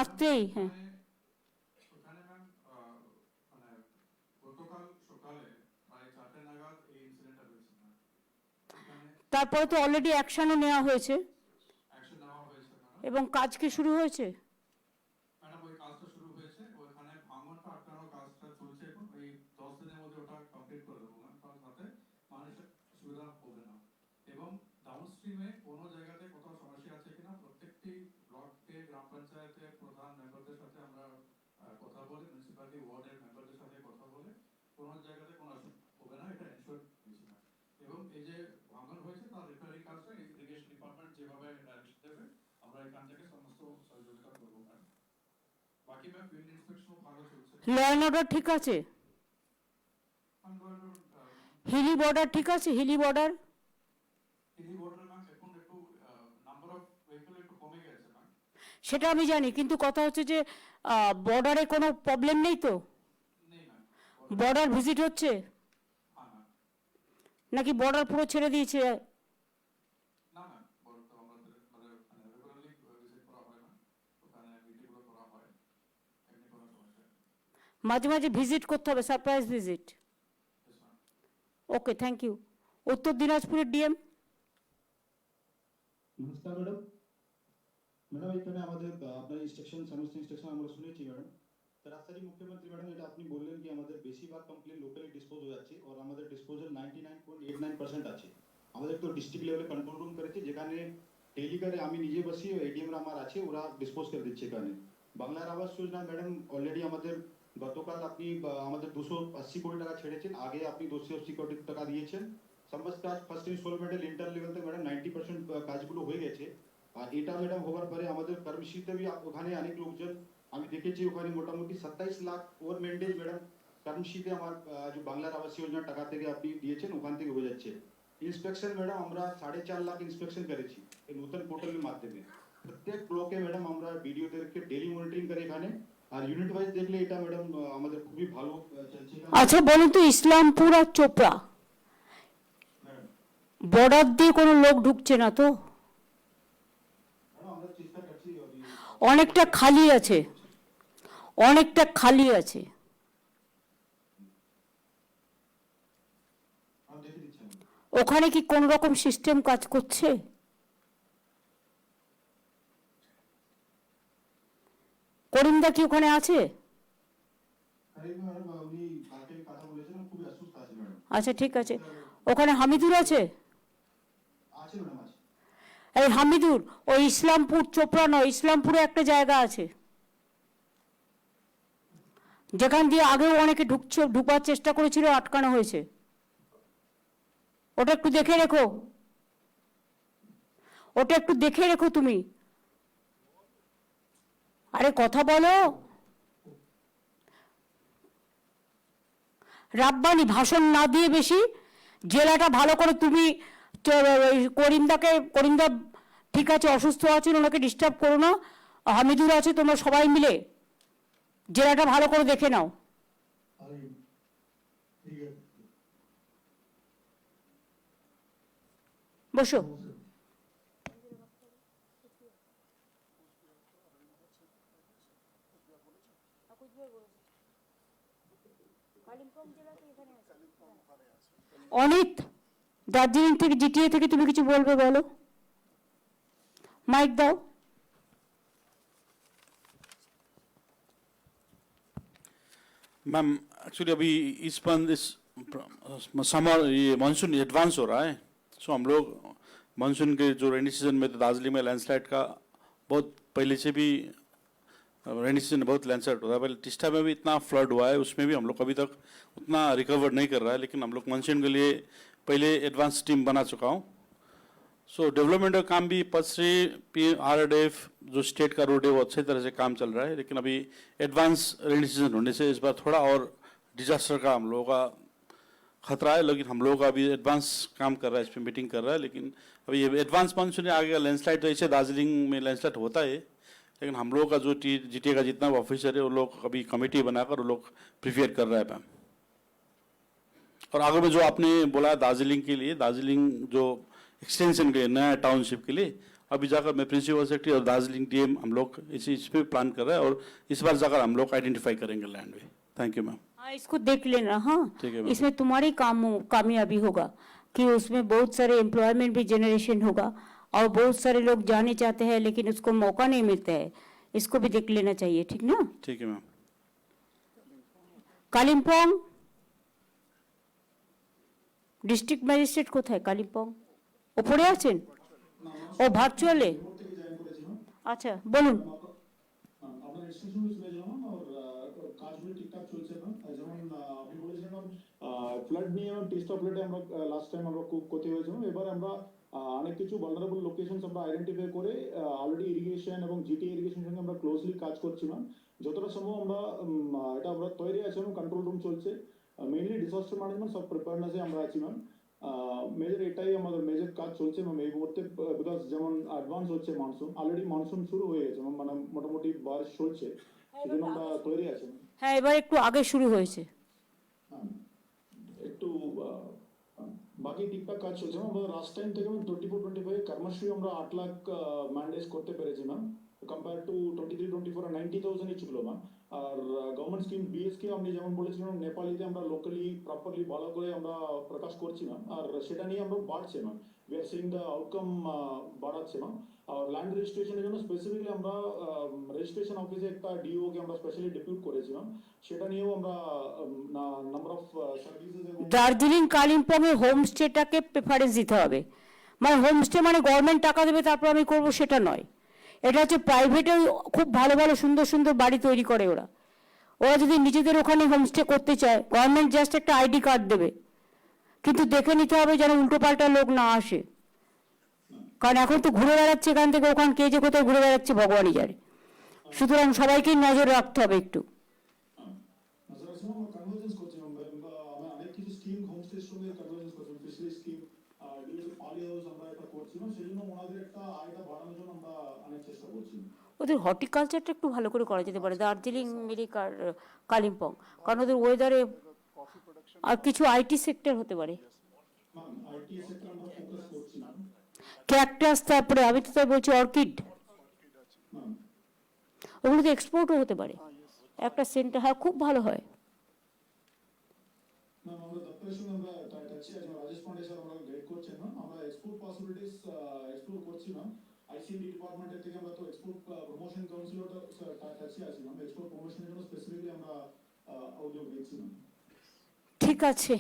আত্রেই, হ্যাঁ। ওখানে ম্যাম মানে গতকাল সকালে প্রায় 4টে নাগাদ এই ইনসিডেন্টটা হয়েছে ম্যাম। তারপরে তো অলরেডি অ্যাকশনও নেওয়া হয়েছে অ্যাকশন নেওয়া হয়েছে ম্যাডাম এবং কাজ কি শুরু হয়েছে? ম্যাডাম ওই কাজটা শুরু হয়েছে, ওখানে ভাঙনটা আটকানোর কাজটা চলছে, এখন ওই 10 দিনের মধ্যে ওটা কমপ্লিট করে দেবো ম্যাম। তার সাথে মানুষের স্ট্রিমে কোনো জায়গাতে কোথাও সমস্যা আছে কিনা প্রত্যেকটি ব্লকে গ্রাম পঞ্চায়েতের প্রধান মেম্বারদের সাথে আমরা কথা বলে, মিউনিসিপ্যালিটি ওয়ার্ডের মেম্বারদের সাথে কথা বলে কোনো জায়গাতে কোনো অসুবিধা হবে না এটা এনশোর দিয়েছি না। এবং এই যে ভাঙন হয়েছে তার রিপেয়ারিং কাজটা ইরিগেশন ডিপার্টমেন্ট যেভাবে ডাইরেকশন দেবে আমরা এখান থেকে সমস্ত সহযোগিতা করবো ম্যাম। বাকি ম্যাম ফিল্ড ইন্সপেকশনও ভালো চলছে। ল অ্যান্ড অর্ডার ঠিক আছে? হিলি বর্ডার ঠিক আছে? হিলি বর্ডার হিলি বর্ডারে ম্যাম এখন একটু নাম্বার অফ ভেহিকল একটু কমে গেছে ম্যাম। সেটা আমি জানি, কিন্তু কথা হচ্ছে যে বর্ডারে কোনো প্রবলেম নেই তো? নেই ম্যাম। বর্ডার ভিজিট হচ্ছে হ্যাঁ ম্যাম। নাকি বর্ডার পুরো ছেড়ে দিয়েছে? না ম্যাম, বড় তো আমাদের মানে রেগুলারলি ভিজিট করা হয় না, ওখানে মিটিংগুলো করা হয়, এমনি কোনো সমস্যা নেই। মাঝে মাঝে ভিজিট করতে হবে, surprise visit. Yes, ma'am. Okay, thank you. উত্তর দিনাজপুরের ডিএম। নমস্কার ম্যাডাম। ম্যাডাম এখানে আমাদের আপনার ইনস্ট্রাকশন, সমস্ত ইনস্ট্রাকশন আমরা শুনেছি ম্যাডাম। তো রাস্তাটি মুখ্যমন্ত্রী ম্যাডাম যেটা আপনি বললেন কি আমাদের বেশিরভাগ কমপ্লেন লোকালি ডিসপোজ হয়ে যাচ্ছে আর আমাদের ডিসপোজাল 99.89% আছে। আমাদের তো ডিস্ট্রিক্ট লেভেলে কন্ট্রোল রুম করেছে যেখানে ডেইলি করে আমি নিজে বসি, এডিএমরা আমার আছে, ওরা ডিসপোজ করে দিচ্ছে এখানে। বাংলার আবাস যোজনা ম্যাডাম অলরেডি আমাদের গতকাল আপনি আমাদের 280 কোটি টাকা ছেড়েছেন, আগে আপনি 280 কোটি টাকা দিয়েছেন। সমস্ত কাজ ফার্স্ট ইনস্টলমেন্টের ইন্টার লেভেলতে ম্যাডাম 90% কাজগুলো হয়ে গেছে। আর এটা ম্যাডাম হওয়ার পরে আমাদের কর্মশীতে ওখানে অনেক লোকজন আমি দেখেছি, ওখানে মোটামুটি 27 লাখ ওভার মেনটেজ ম্যাডাম কর্মশীতে আমার যে বাংলার আবাস যোজনার টাকা থেকে আপনি দিয়েছেন ওখান থেকে হয়ে যাচ্ছে। ইন্সপেকশন ম্যাডাম আমরা 4.5 লাখ ইন্সপেকশন করেছি এই নতুন পোর্টালের মাধ্যমে। প্রত্যেক ব্লকে ম্যাডাম আমরা ভিডিওদেরকে ডেইলি মনিটরিং করে এখানে, আর ইউনিট ওয়াইজ দেখলে এটা ম্যাডাম আমাদের খুবই ভালো চলছে। আচ্ছা বলুন তো, ইসলামপুর আর চোপড়া বর্ডার দিয়ে কোনো লোক ঢুকছে না তো? আমরা চেষ্টা করছি, অনেকটা খালি আছে, অনেকটা খালি আছে। আমরা দেখে দিচ্ছি। ওখানে কি কোন রকম সিস্টেম কাজ করছে? করিমদা কি ওখানে আছে? আরে ম্যাডাম উনি কালকে কথা বলেছেন, খুবই অসুস্থ আছে ম্যাডাম। আচ্ছা ঠিক আছে। ওখানে হামিদুর আছে? আছে ম্যাডাম আছে। এই হামিদুর ওই ইসলামপুর চোপড়া নয়, ইসলামপুরে একটা জায়গা আছে যেখান দিয়ে আগেও অনেকে ঢুকবার চেষ্টা করেছিল, আটকানো হয়েছে। ওটা একটু দেখে রেখো, ওটা একটু দেখে রেখো তুমি। আরে কথা বলো। রাব্বানি ভাষণ না দিয়ে বেশি জেলাটা ভালো করে তুমি করিমদা ঠিক আছে, অসুস্থ আছেন, ওনাকে ডিস্টার্ব করো না। হামিদুর আছে, তোমরা সবাই মিলে জেলাটা ভালো করে দেখে নাও। বসো। অনিত, দার্জিলিং থেকে জিটিএ থেকে তুমি কিছু বলবে, বলো। মাইক দাও। मैम एक्चुअली अभी इस समर ये मानसून एडवांस हो रहा है, सो हम लोग मानसून के जो रेनी सीजन में तो दार्जिलिंग में लैंडस्लाइड का बहुत पहले से भी रेनी सीजन में बहुत लैंडस्लाइड होता है। पहले टिस्टा में भी इतना फ्लड हुआ है, उसमें भी हम लोग अभी तक उतना रिकवर नहीं कर रहा है, लेकिन हम लोग मानसून के लिए पहले एडवांस टीम बना चुका हूँ। सो डेवलपमेंट का काम भी पसरी RDF जो स्टेट का रोड है वो अच्छी तरह से काम चल रहा है, लेकिन अभी एडवांस रेनी सीजन होने से इस बार थोड़ा और डिजास्टर का हम लोगों का खतरा है, लेकिन हम लोग का अभी एडवांस काम कर रहा है, इस पर मीटिंग कर रहा है। लेकिन अभी ये एडवांस मानसून आगे का लैंडस्लाइड तो ऐसे दार्जिलिंग में लैंडस्लाइड होता है, लेकिन हम लोग का जो GTA का जितना ऑफिसर है वो लोग अभी कमेटी बनाकर वो लोग प्रिपेयर कर रहा है मैम। और आगे में जो आपने बोला दार्जिलिंग के लिए, दार्जिलिंग जो एक्सटेंशन के नया टाउनशिप के लिए अभी जाकर मैं प्रिंसिपल सेक्रेटरी और दार्जिलिंग DM हम लोग इस पे प्लान कर रहे हैं, और इस बार जाकर हम लोग आइडेंटिफाई करेंगे land way. Thank you ma'am. हाँ, इसको देख लेना। हाँ, ठीक है मैम। इसमें तुम्हारी कामयाबी होगा कि उसमें बहुत सारे एम्प्लॉयमेंट भी जनरेशन होगा, और बहुत सारे लोग जाने चाहते हैं लेकिन उसको मौका नहीं मिलता है। इसको भी देख लेना चाहिए, ठीक ना? ठीक है मैम। কালিম্পং ডিস্ট্রিক্ট ম্যাজিস্ট্রেট কোথায়? কালিম্পং ওপরে আছেন? ও ভার্চুয়ালে? থেকে জয়েন করেছিলাম। আচ্ছা বলুন। আপনার ইনস্ট্রাকশন শুনেছিলাম আর কাজগুলো ঠিকঠাক চলছে না। যেমন আপনি বলেছিলেন ফ্লাড নিয়ে টেস্ট অফ ফ্লাডে আমরা লাস্ট টাইম আমরা খুব ক্ষতি হয়েছিল। এবার আমরা অনেক কিছু ভালনারেবল লোকেশনস আমরা আইডেন্টিফাই করে অলরেডি ইরিগেশন এবং জিটি ইরিগেশন সঙ্গে আমরা ক্লোজলি কাজ করছিলাম। যতটা সম্ভব আমরা এটা আমরা তৈরি আছি এবং কন্ট্রোল রুম চলছে। মেইনলি ডিজাস্টার ম্যানেজমেন্ট সব প্রিপারেডনেসে আমরা আছি ম্যাম। মেজর এটাই আমাদের মেজর কাজ চলছে ম্যাম এই মুহূর্তে, বিকজ যেমন অ্যাডভান্স হচ্ছে মনসুন, অলরেডি মনসুন শুরু হয়ে গেছে মানে মোটামুটি বারিশ চলছে, সেজন্য আমরা তৈরি আছি। হ্যাঁ এবার একটু আগে শুরু হয়েছে। একটু বাকি ঠিকঠাক কাজ চলছে ম্যাম। লাস্ট টাইম থেকে 24-25 কর্মশ্রী আমরা 8 লাখ ম্যান্ডেজ করতে পেরেছি ম্যাম, কম্পেয়ার টু 23-24 90,000 ছিল ম্যাম। আর গভর্নমেন্ট স্কিম বিএসকে আপনি যেমন বলেছিলেন নেপালিতে আমরা লোকালি প্রপারলি ভালো করে আমরা প্রকাশ করছি ম্যাম, আর সেটা নিয়ে আমরা বাড়ছে ma'am. We are seeing the outcome বাড়াচ্ছে ম্যাম। আর ল্যান্ড রেজিস্ট্রেশনের জন্য স্পেসিফিকলি আমরা রেজিস্ট্রেশন অফিসে একটা ডিওকে আমরা স্পেশালি ডেপুট করেছি ম্যাম। সেটা নিয়েও আমরা নাম্বার অফ সার্ভিসেস এবং দার্জিলিং কালিম্পং এ হোমস্টেটাকে প্রেফারেন্স দিতে হবে। মানে হোমস্টে মানে গভর্নমেন্ট টাকা দেবে তারপর আমি করব সেটা নয়। এটা হচ্ছে প্রাইভেটে খুব ভালো ভালো সুন্দর সুন্দর বাড়ি তৈরি করে ওরা। ওরা যদি নিজেদের ওখানে হোমস্টে করতে চায় গভর্নমেন্ট জাস্ট একটা আইডি কার্ড দেবে, কিন্তু দেখে নিতে হবে যেন উল্টোপাল্টা লোক না আসে। কারণ এখন তো ঘুরে বেড়াচ্ছে এখান থেকে ওখান, কে যে কোথায় ঘুরে বেড়াচ্ছে ভগবানই জানে। সুতরাং সবাইকেই নজর রাখতে হবে একটু। কনভার্জেন্স করছি আমরা অনেক কিছু স্কিম হোমস্টের সঙ্গে কনভার্জেন্স করছি, স্পেশালি স্কিম পালি হাউস আমরা এটা করছিলাম, সেই জন্য ওনাদের একটা আয়টা বাড়ানোর জন্য আমরা অনেক চেষ্টা করছি। ওদের হর্টিকালচারটা একটু ভালো করে করা যেতে পারে দার্জিলিং মিরিক আর কালিম্পং, কারণ ওদের ওয়েদারে। আর কিছু আইটি সেক্টর হতে পারে, ম্যাম আইটি সেক্টর আমরা ফোকাস করছি না ক্যাকটাস, তারপরে আমি তো তাই বলছি অর্কিড, ম্যাম। ওগুলো তো এক্সপোর্টও হতে পারে। একটা সেন্টার হ্যাঁ খুব ভালো হয়। ম্যাম আমরা দপ্তরের সঙ্গে আমরা টাচে আছি, রাজেশ পান্ডে স্যার আমরা গাইড করছেন ম্যাম। আমরা এক্সপোর্ট পসিবিলিটিস এক্সপ্লোর করছি ম্যাম। আইসিএমডি ডিপার্টমেন্টের থেকে আমরা তো এক্সপোর্ট প্রমোশন কাউন্সিলরটা টাচে আছি ম্যাম। এক্সপোর্ট প্রমোশনের জন্য স্পেসিফিকলি আমরা উদ্যোগ নিচ্ছি ম্যাম। ঠিক আছে,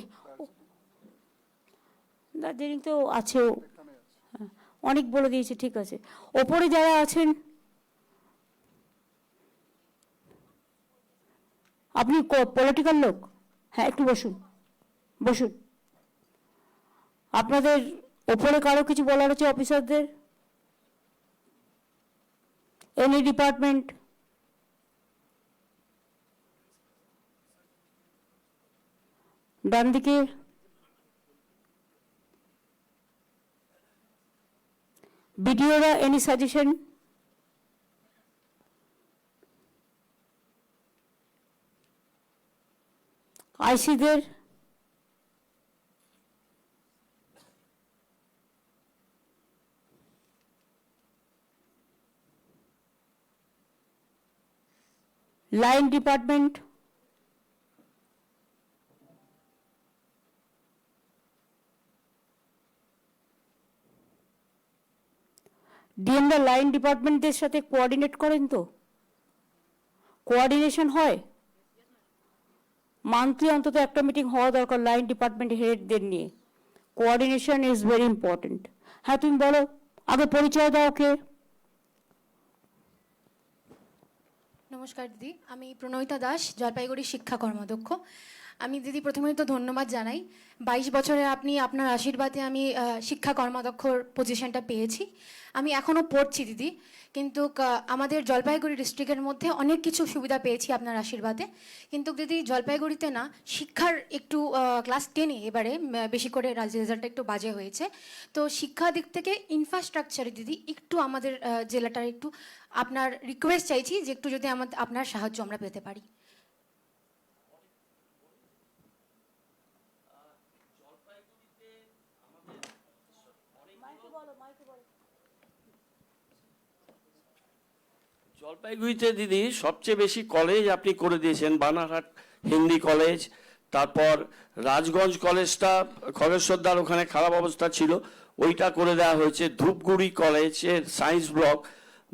দার্জিলিং তো আছেও, হ্যাঁ, অনেক বলে দিয়েছে। ঠিক আছে, ওপরে যারা আছেন আপনি পলিটিক্যাল লোক, হ্যাঁ একটু বসুন বসুন। আপনাদের ওপরে কারো কিছু বলার আছে অফিসারদের? Any department? ডান দিকে বিডিওরা, এনি সাজেশন? আইসিদের? Line department? ডিএমরা লাইন ডিপার্টমেন্টদের সাথে কোঅর্ডিনেট করেন তো? কোঅর্ডিনেশন হয়? মান্থলি অন্তত একটা মিটিং হওয়া দরকার লাইন ডিপার্টমেন্ট হেডদের নিয়ে। Coordination is very important. হ্যাঁ তুমি বলো, আগে পরিচয় দাও। কে? নমস্কার দিদি, আমি প্রণয়িতা দাস, জলপাইগুড়ি শিক্ষা কর্মাধ্যক্ষ। আমি দিদি প্রথমেই তো ধন্যবাদ জানাই। 22 বছরে আপনি আপনার আশীর্বাদে আমি শিক্ষা কর্মাধ্যক্ষর পজিশনটা পেয়েছি। আমি এখনও পড়ছি দিদি, কিন্তু আমাদের জলপাইগুড়ি ডিস্ট্রিক্টের মধ্যে অনেক কিছু সুবিধা পেয়েছি আপনার আশীর্বাদে। কিন্তু দিদি জলপাইগুড়িতে না শিক্ষার একটু ক্লাস 10-এ এবারে বেশি করে রেজাল্টটা একটু বাজে হয়েছে। তো শিক্ষা দিক থেকে ইনফ্রাস্ট্রাকচারে দিদি একটু আমাদের জেলাটার একটু আপনার রিকোয়েস্ট চাইছি যে একটু যদি আপনার সাহায্য আমরা পেতে পারি। জলপাইগুড়িতে দিদি সবচেয়ে বেশি কলেজ আপনি করে দিয়েছেন। বানারহাট হিন্দি কলেজ, তারপর রাজগঞ্জ কলেজটা খগেশ্বরদার ওখানে খারাপ অবস্থা ছিল, ওইটা করে দেওয়া হয়েছে। ধূপগুড়ি কলেজের সায়েন্স ব্লক,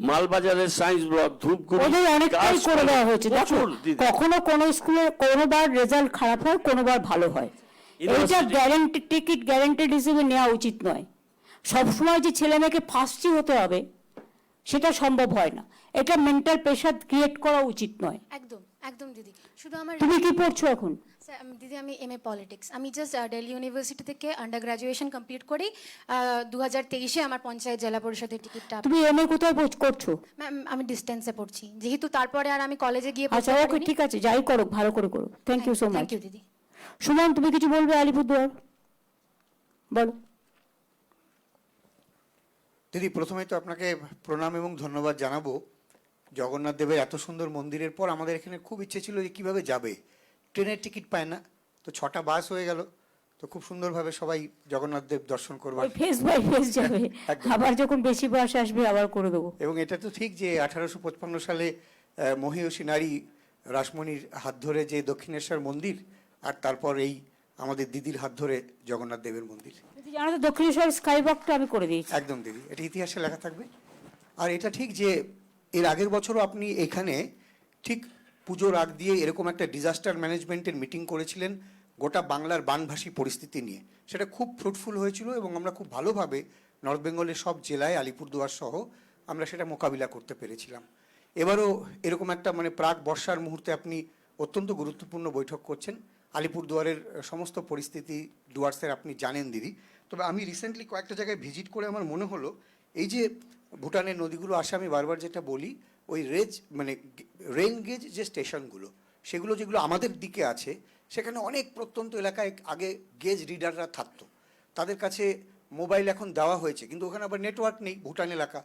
মালবাজারের সায়েন্স ব্লক, ধূপগুড়ি ওদের অনেকটাই করে দেওয়া হয়েছে। দেখো কখনো কোনো স্কুলে কোনোবার রেজাল্ট খারাপ হয়, কোনোবার ভালো হয়। এইটা গ্যারান্টি টিকিট গ্যারান্টেড হিসেবে নেওয়া উচিত নয়। সবসময় যে ছেলে মেয়েকে ফার্স্টই হতে হবে সেটা সম্ভব হয় না। এটা মেন্টাল প্রেশার ক্রিয়েট করা উচিত নয়। একদম একদম দিদি, শুধু আমার তুমি কি পড়ছো এখন? স্যার দিদি আমি এমএ পলিটিক্স, আমি জাস্ট দিল্লি ইউনিভার্সিটি থেকে আন্ডার গ্রাজুয়েশন কমপ্লিট করি 2023-এ আমার পঞ্চায়েত জেলা পরিষদের টিকিটটা। তুমি এমএ কোথায় করছো? ম্যাম আমি ডিস্টেন্সে পড়ছি, যেহেতু তারপরে আর আমি কলেজে গিয়ে আচ্ছা ওকে, ঠিক আছে, যাই করো ভালো করে করো। Thank you so much. Thank you দিদি। সুমন তুমি কিছু বলবে আলিপুরদুয়ার? বলো। দিদি প্রথমে তো আপনাকে প্রণাম এবং ধন্যবাদ জানাবো। জগন্নাথ দেবের এত সুন্দর মন্দিরের পর আমাদের এখানে খুব ইচ্ছে ছিল যে কীভাবে যাবে, ট্রেনের টিকিট পায় না, তো 6টা বাস হয়ে গেল, তো খুব সুন্দরভাবে সবাই জগন্নাথ দেব দর্শন করবার। ফেস বাই ফেস যাবে, একদম। আবার যখন বেশি বাস আসবে আবার করে দেবো। এবং এটা তো ঠিক যে 1855 সালে মহীয়সী নারী রাসমণির হাত ধরে যে দক্ষিণেশ্বর মন্দির, আর তারপর এই আমাদের দিদির হাত ধরে জগন্নাথ দেবের মন্দির। জানো তো দক্ষিণেশ্বর স্কাইওয়াকটা আমি করে দিয়েছি। একদম দিদি, এটা ইতিহাসে লেখা থাকবে। আর এটা ঠিক যে এর আগের বছরও আপনি এখানে ঠিক পুজোর আগ দিয়ে এরকম একটা ডিজাস্টার ম্যানেজমেন্টের মিটিং করেছিলেন গোটা বাংলার বানভাসী পরিস্থিতি নিয়ে। সেটা খুব ফ্রুটফুল হয়েছিল এবং আমরা খুব ভালোভাবে নর্থ বেঙ্গলের সব জেলায় আলিপুরদুয়ার সহ আমরা সেটা মোকাবিলা করতে পেরেছিলাম। এবারও এরকম একটা মানে প্রাক বর্ষার মুহূর্তে আপনি অত্যন্ত গুরুত্বপূর্ণ বৈঠক করছেন। আলিপুরদুয়ারের সমস্ত পরিস্থিতি ডুয়ার্সের আপনি জানেন দিদি। তবে আমি রিসেন্টলি কয়েকটা জায়গায় ভিজিট করে আমার মনে হলো এই যে ভুটানের নদীগুলো আসে, আমি বারবার যেটা বলি ওই রেন গেজ যে স্টেশনগুলো সেগুলো যেগুলো আমাদের দিকে আছে, সেখানে অনেক প্রত্যন্ত এলাকায় আগে গেজ রিডাররা থাকতো, তাদের কাছে মোবাইল এখন দেওয়া হয়েছে, কিন্তু ওখানে আবার নেটওয়ার্ক নেই ভুটান এলাকা।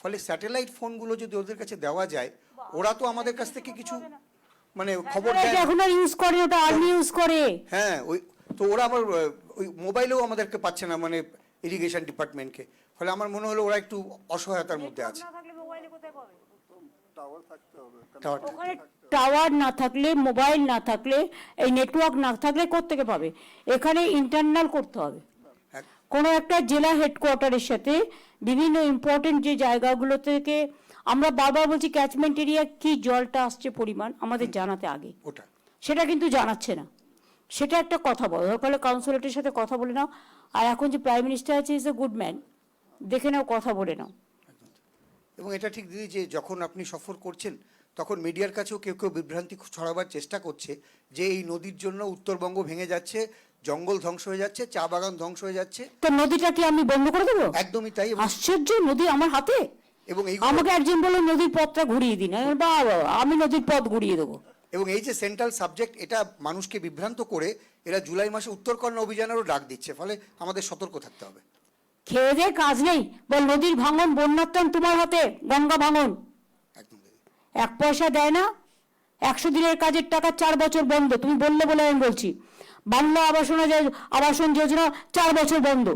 ফলে স্যাটেলাইট ফোনগুলো যদি ওদের কাছে দেওয়া যায়, ওরা তো আমাদের কাছ থেকে কিছু মানে খবর দেয়। এখন আর ইউজ করে, ওটা আর্মি ইউজ করে। হ্যাঁ, ওই তো ওরা আবার ওই মোবাইলেও আমাদেরকে পাচ্ছে না, মানে ইরিগেশন ডিপার্টমেন্টকে। ফলে আমার মনে হলো ওরা একটু অসহায়তার মধ্যে আছে। ওখানে টাওয়ার না থাকলে, মোবাইল না থাকলে, এই নেটওয়ার্ক না থাকলে কোত্থেকে পাবে? এখানে ইন্টারনাল করতে হবে। কোনো একটা জেলা হেডকোয়ার্টারের সাথে বিভিন্ন ইম্পর্টেন্ট যে জায়গাগুলো থেকে আমরা বারবার বলছি ক্যাচমেন্ট এরিয়া কি জলটা আসছে পরিমাণ আমাদের জানাতে আগে, ওটা সেটা কিন্তু জানাচ্ছে না। সেটা একটা কথা বলো, দরকার হলে কাউন্সিলরের সাথে কথা বলে নাও। আর এখন যে প্রাইম মিনিস্টার আছে ইজ এ গুড ম্যান, দেখে নাও, কথা বলে নাও। এবং এটা ঠিক দিদি যে যখন আপনি সফর করছেন তখন মিডিয়ার কাছেও কেউ কেউ বিভ্রান্তি ছড়াবার চেষ্টা করছে যে এই নদীর জন্য উত্তরবঙ্গ ভেঙে যাচ্ছে, জঙ্গল ধ্বংস হয়ে যাচ্ছে, চা বাগান ধ্বংস হয়ে যাচ্ছে। তো নদীটা কি আমি বন্ধ করে দেবো? একদমই তাই। আশ্চর্য, নদী আমার হাতে। এবং এই আমাকে একজন বলে নদীর পথটা ঘুরিয়ে দিন, বাবা আমি নদীর পথ ঘুরিয়ে দেবো। এবং এই যে সেন্ট্রাল সাবজেক্ট, এটা মানুষকে বিভ্রান্ত করে এরা জুলাই মাসে উত্তরকন্যা অভিযানেরও ডাক দিচ্ছে। ফলে আমাদের সতর্ক থাকতে হবে। খেয়ে দিয়ে কাজ নেই, বল নদীর ভাঙন, বন্যার টান তোমার হাতে, গঙ্গা ভাঙন। একদম দিদি। 1 পয়সা দেয় না, 100 দিনের কাজের টাকা 4 বছর বন্ধ। তুমি বললে বলে আমি বলছি, বাংলা আবাসন যোজনা 4 বছর বন্ধ,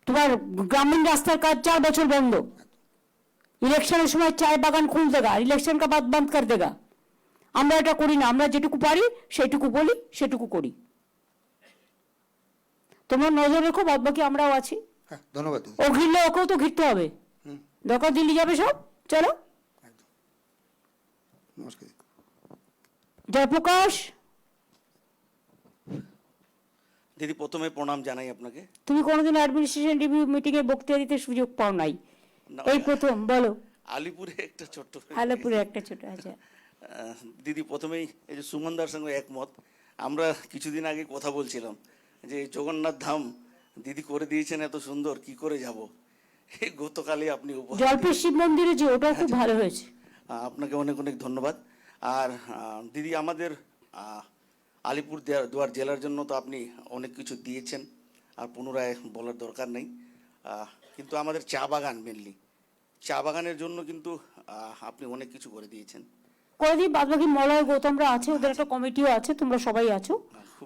তোমার গ্রামীণ রাস্তার কাজ 4 বছর বন্ধ। ইলেকশনের সময় চায় বাগান খুল দেগা, ইলেকশন কা বাদ বন্ধ কর দেগা। আমরা এটা করি না, আমরা যেটুকু পারি সেটুকু বলি, সেটুকু করি। তোমরা নজর রেখো, বাদ বাকি আমরাও আছি। হ্যাঁ, ধন্যবাদ। ও ঘিরলে ওকেও তো ঘিরতে হবে। দরকার দিল্লি যাবে সব, চলো। নমস্কার। জয়প্রকাশ, দিদি প্রথমে প্রণাম জানাই আপনাকে। তুমি কোনোদিন অ্যাডমিনিস্ট্রেশন রিভিউ মিটিং এ বক্তৃতা দিতে সুযোগ পাও নাই, এই প্রথম। বলো। আলিপুরে একটা ছোট্ট আলিপুরে একটা ছোট। আচ্ছা দিদি, প্রথমেই এই যে সুমনদার সঙ্গে একমত। আমরা কিছুদিন আগে কথা বলছিলাম যে জগন্নাথ ধাম দিদি করে দিয়েছেন এত সুন্দর, কি করে যাব। এই গতকালই আপনি জলপেশ শিব মন্দিরে যে, ওটাও খুব ভালো হয়েছে। আপনাকে অনেক অনেক ধন্যবাদ। আর দিদি, আমাদের আলিপুরদুয়ার জেলার জন্য তো আপনি অনেক কিছু দিয়েছেন, আর পুনরায় বলার দরকার নেই। কিন্তু আমাদের চা বাগান, মেনলি চা বাগানের জন্য কিন্তু আপনি অনেক কিছু করে দিয়েছেন। করে দিই, বাদ বাকি মলয় গৌতমরা আছে, ওদের একটা কমিটিও আছে, তোমরা সবাই আছো,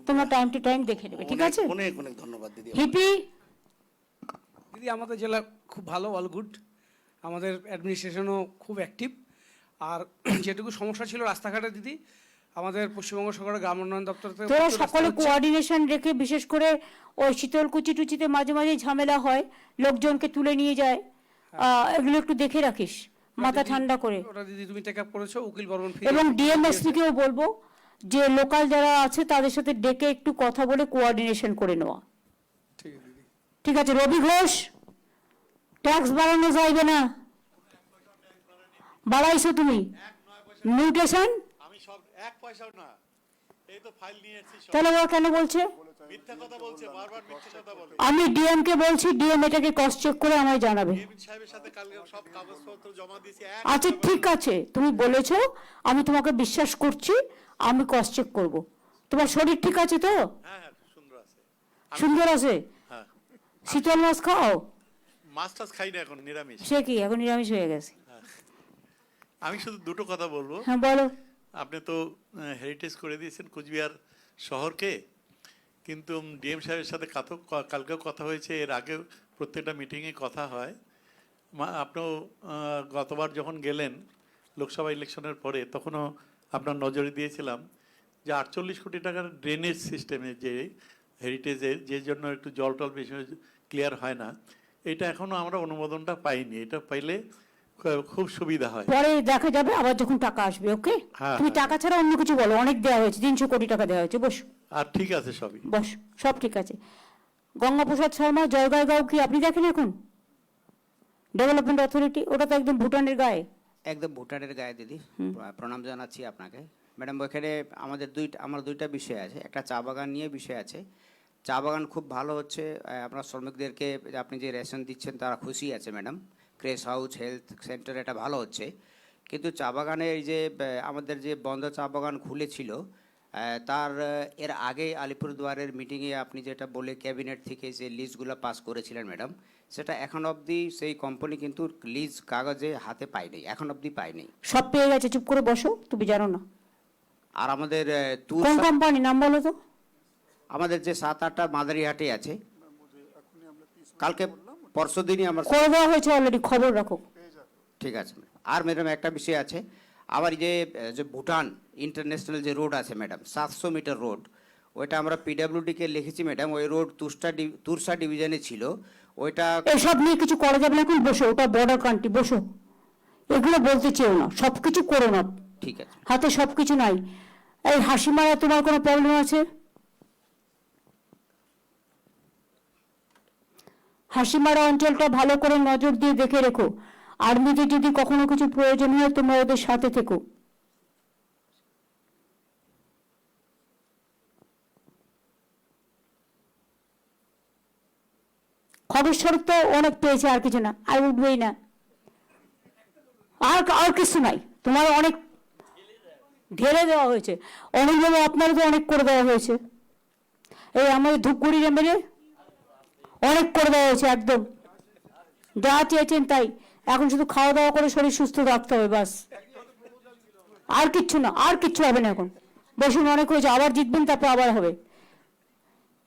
তোমরা টাইম টু টাইম দেখে নেবে, ঠিক আছে? অনেক অনেক ধন্যবাদ দিদি। হিপি দিদি, আমাদের জেলা খুব ভালো, অল গুড। আমাদের অ্যাডমিনিস্ট্রেশনও খুব অ্যাক্টিভ। আর যেটুকু সমস্যা ছিল রাস্তাঘাটে দিদি, আমাদের পশ্চিমবঙ্গ সরকারের গ্রাম উন্নয়ন দপ্তর থেকে তোরা সকলে কোঅর্ডিনেশন রেখে, বিশেষ করে ওই শীতলকুচি টুচিতে মাঝে মাঝে ঝামেলা হয়, লোকজনকে তুলে নিয়ে যায়, এগুলো একটু দেখে রাখিস, মাথা ঠান্ডা করে। ওটা দিদি তুমি টেক আপ করেছো, উকিল বর্মন। এবং ডিএমএসপি কেও বলবো যে লোকাল যারা আছে তাদের সাথে ডেকে একটু কথা বলে কোঅর্ডিনেশন করে নেওয়া। ঠিক আছে। রবি ঘোষ। ট্যাক্স বাড়ানো যাইবে না, বাড়াইছো তুমি। মিউটেশন আমি সব 1 পয়সাও না, এই তো ফাইল নিয়ে এসেছি, তাহলে ও কেন বলছে? মিথ্যা কথা বলছে, বারবার মিথ্যা কথা বলে। আমি ডিএম কে বলছি, ডিএম এটাকে ক্রস চেক করে আমায় জানাবে। এমএন সাহেবের সাথে কালকে সব কাগজপত্র জমা দিয়েছি। আচ্ছা ঠিক আছে, তুমি বলেছো, আমি তোমাকে বিশ্বাস করছি, আমি ক্রস চেক করব। তোমার শরীর ঠিক আছে তো? হ্যাঁ হ্যাঁ, সুন্দর আছে। সুন্দর আছে? হ্যাঁ, শীতল মাছ খাও? মাছ টাছ খাই না এখন, নিরামিষ। সে কি এখন নিরামিষ হয়ে গেছে? আমি শুধু দুটো কথা বলবো। হ্যাঁ বলো। আপনি তো হেরিটেজ করে দিয়েছেন কুচবিহার শহরকে, কিন্তু ডিএম সাহেবের সাথে কালকেও কথা হয়েছে, এর আগেও প্রত্যেকটা মিটিংয়ে কথা হয়। আপনিও গতবার যখন গেলেন লোকসভা ইলেকশনের পরে, তখনও আপনার নজরে দিয়েছিলাম যে 48 কোটি টাকার ড্রেনেজ সিস্টেমে যে হেরিটেজের, যে জন্য একটু জল টল বেশি ক্লিয়ার হয় না, এটা এখনও আমরা অনুমোদনটা পাইনি। এটা পাইলে খুব সুবিধা হয়। পরে দেখা যাবে আবার যখন টাকা আসবে। ওকে, হ্যাঁ, তুমি হ্যাঁ। টাকা ছাড়া অন্য কিছু বলো। অনেক দেওয়া হয়েছে, 300 কোটি টাকা দেওয়া হয়েছে। বস আর ঠিক আছে সবই। বস, সব ঠিক আছে। গঙ্গাপ্রসাদ শর্মা জয়গাঁও কি আপনি দেখেন এখন? ডেভেলপমেন্ট অথরিটি, ওটা তো একদম ভুটানের গায়ে। একদম ভুটানের গায়ে দিদি, প্রণাম জানাচ্ছি আপনাকে ম্যাডাম। ওখানে আমার দুইটা বিষয় আছে, একটা চা বাগান নিয়ে বিষয় আছে। চা বাগান খুব ভালো হচ্ছে, আপনার শ্রমিকদেরকে আপনি যে রেশন দিচ্ছেন তারা খুশি আছে madam. Craze house, health centre, এটা ভালো হচ্ছে। কিন্তু চা বাগানে এই যে আমাদের যে বন্ধ চা বাগান খুলেছিল, তার এর আগে আলিপুরদুয়ারের মিটিংয়ে আপনি যেটা বলে ক্যাবিনেট থেকে যে লিস্টগুলো পাস করেছিলেন ম্যাডাম, সেটা এখন অবধি সেই কোম্পানি কিন্তু লিজ কাগজে হাতে পায়নি, এখন অবধি পায়নি। সব পেয়ে গেছে, চুপ করে বসো, তুমি জানো না। আর আমাদের কোন কোম্পানি নাম বলো তো? আমাদের যে 7-8টা মাদারিহাটে আছে, কালকে পরশু দিনই আমার করে দেওয়া হয়েছে অলরেডি, খবর রাখো। ঠিক আছে ম্যাডাম। আর ম্যাডাম একটা বিষয় আছে, আবার যে ভুটান ইন্টারন্যাশনাল যে রোড আছে ম্যাডাম, 700 মিটার রোড, ওইটা আমরা পিডাব্লিউডিকে লিখেছি ম্যাডাম। ওই রোড তুরসা ডিভিশনে ছিল, ওইটা এসব নিয়ে কিছু করা যাবে না এখন, বসো। ওটা বর্ডার কান্ট্রি, বসো। এগুলো বলতে চেও না, সবকিছু করো না, ঠিক আছে। হাতে সবকিছু নাই। এই হাসি মারা তোমার কোনো প্রবলেম আছে? হাসিমারা অঞ্চলটা ভালো করে নজর দিয়ে দেখে রেখো। আর্মিতে যদি কখনো কিছু প্রয়োজন হয় তোমরা ওদের সাথে থেকো। খবর তো অনেক পেয়েছে, আর কিছু না, আর উঠবেই না, আর কিছু নাই। তোমার অনেক ঢেলে দেওয়া হয়েছে, অনেকভাবে আপনারও তো অনেক করে দেওয়া হয়েছে। এই আমাদের ধূপগুড়ি এমএলএ অনেক করে দেওয়া হয়েছে, একদম যা চেয়েছেন তাই। এখন শুধু খাওয়া দাওয়া করে শরীর সুস্থ রাখতে হবে, বাস, আর কিচ্ছু না, আর কিচ্ছু হবে না। এখন বসুন, অনেক হয়েছে, আবার জিতবেন, তারপর আবার হবে।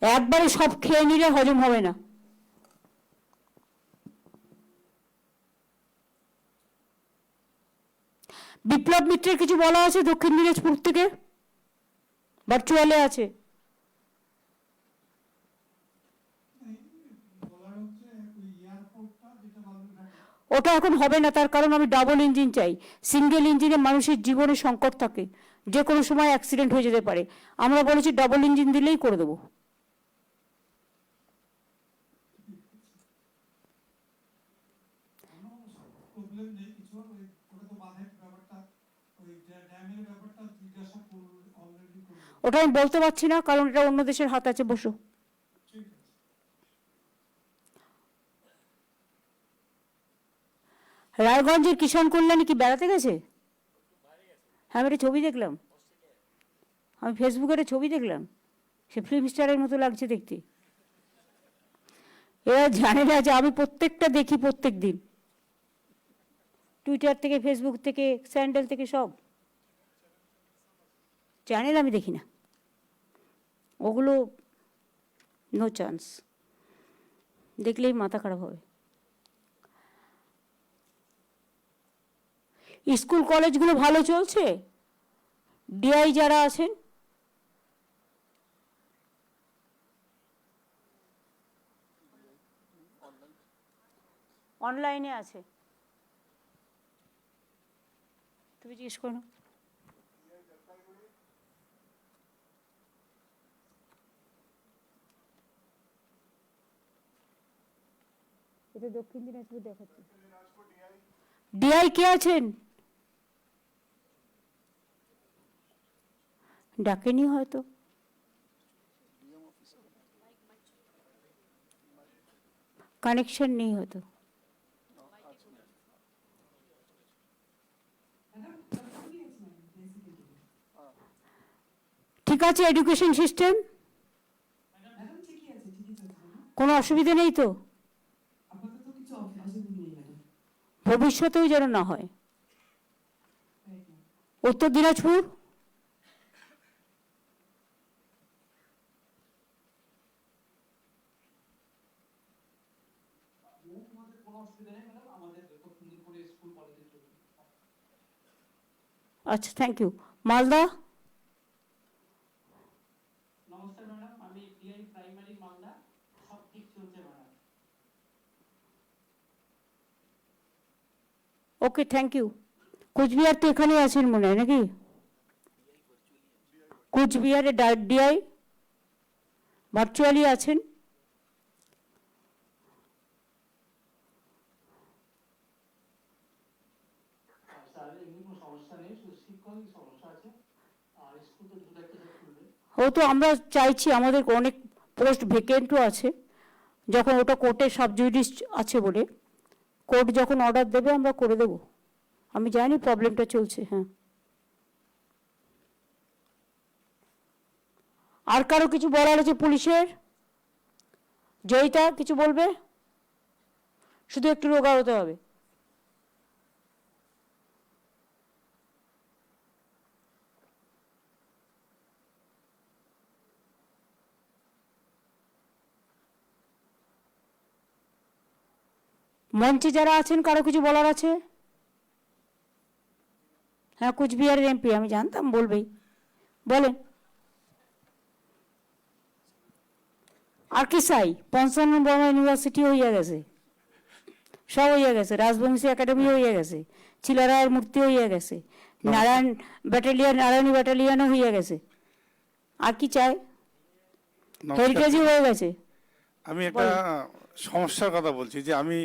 একবারে সব খেয়ে নিলে হজম হবে না। বিপ্লব মিত্রের কিছু বলা আছে দক্ষিণ দিনাজপুর থেকে, ভার্চুয়ালে আছে। ওটা এখন হবে না, তার কারণ আমি ডাবল ইঞ্জিন চাই। সিঙ্গেল ইঞ্জিনে মানুষের জীবনে সংকট থাকে, যে কোনো সময় অ্যাক্সিডেন্ট হয়ে যেতে পারে। আমরা বলেছি ডাবল ইঞ্জিন দিলেই করে দেবো। ওটা আমি বলতে পারছি না, কারণ এটা অন্য দেশের হাত আছে। বসো। রায়গঞ্জের কিষাণ কল্যাণী কি বেড়াতে গেছে? হ্যাঁ, আমি একটা ছবি দেখলাম, আমি ফেসবুকে একটা ছবি দেখলাম, সে ফিল্ম স্টারের মতো লাগছে দেখতে। এরা জানে না যে আমি প্রত্যেকটা দেখি, প্রত্যেক দিন, টুইটার থেকে, ফেসবুক থেকে, স্যান্ডেল থেকে, সব চ্যানেল আমি দেখি না, ওগুলো নো চান্স, দেখলেই মাথা খারাপ হবে। স্কুল কলেজগুলো ভালো চলছে? ডিআই যারা আছেন, অনলাইনে আছে, তুমি জিজ্ঞেস করো। এটা দক্ষিণ দিনাজপুর দেখাচ্ছে। ডিআই কে আছেন? ডাকেনি হয়তো। কানেকশন নেই হয়তো। ঠিক আছে এডুকেশন সিস্টেম? কোনো অসুবিধা নেই তো? ভবিষ্যতেও যেন না হয়। উত্তর দিনাজপুর? আচ্ছা থ্যাংক ইউ। মালদা? নমস্কার ম্যাডাম, আমি পিআই প্রাইমারি মালদা, সব ঠিক চলছে madam. Okay thank you. Cooch Behar তো এখানে আছেন মনে হয় নাকি? কোচবিহারে ডিআই ভার্চুয়ালি আছেন? ও তো আমরা চাইছি, আমাদের অনেক পোস্ট ভেকেন্টও আছে, যখন ওটা কোর্টে সাবজুডিস আছে বলে কোর্ট যখন অর্ডার দেবে আমরা করে দেব। আমি জানি প্রবলেমটা চলছে। হ্যাঁ, আর কারো কিছু বলার আছে পুলিশের? জয়িতা কিছু বলবে? শুধু একটু রোগা হতে হবে। মঞ্চে যারা আছেন কারো কিছু বলার আছে? হ্যাঁ, কোচবিহারের এমপি, আমি জানতাম বলবেই, বলেন। আর কি চাই? পঞ্চানন বর্মা ইউনিভার্সিটি হইয়া গেছে, সব হইয়া গেছে, রাজবংশী একাডেমি হইয়া গেছে, চিলারায়ের মূর্তি হইয়া গেছে, নারায়ণ ব্যাটালিয়ন, নারায়ণী ব্যাটালিয়নও হইয়া গেছে। আর কি চাই? হেরিটেজই হয়ে গেছে। আমি একটা সমস্যার কথা বলছি, যে আমি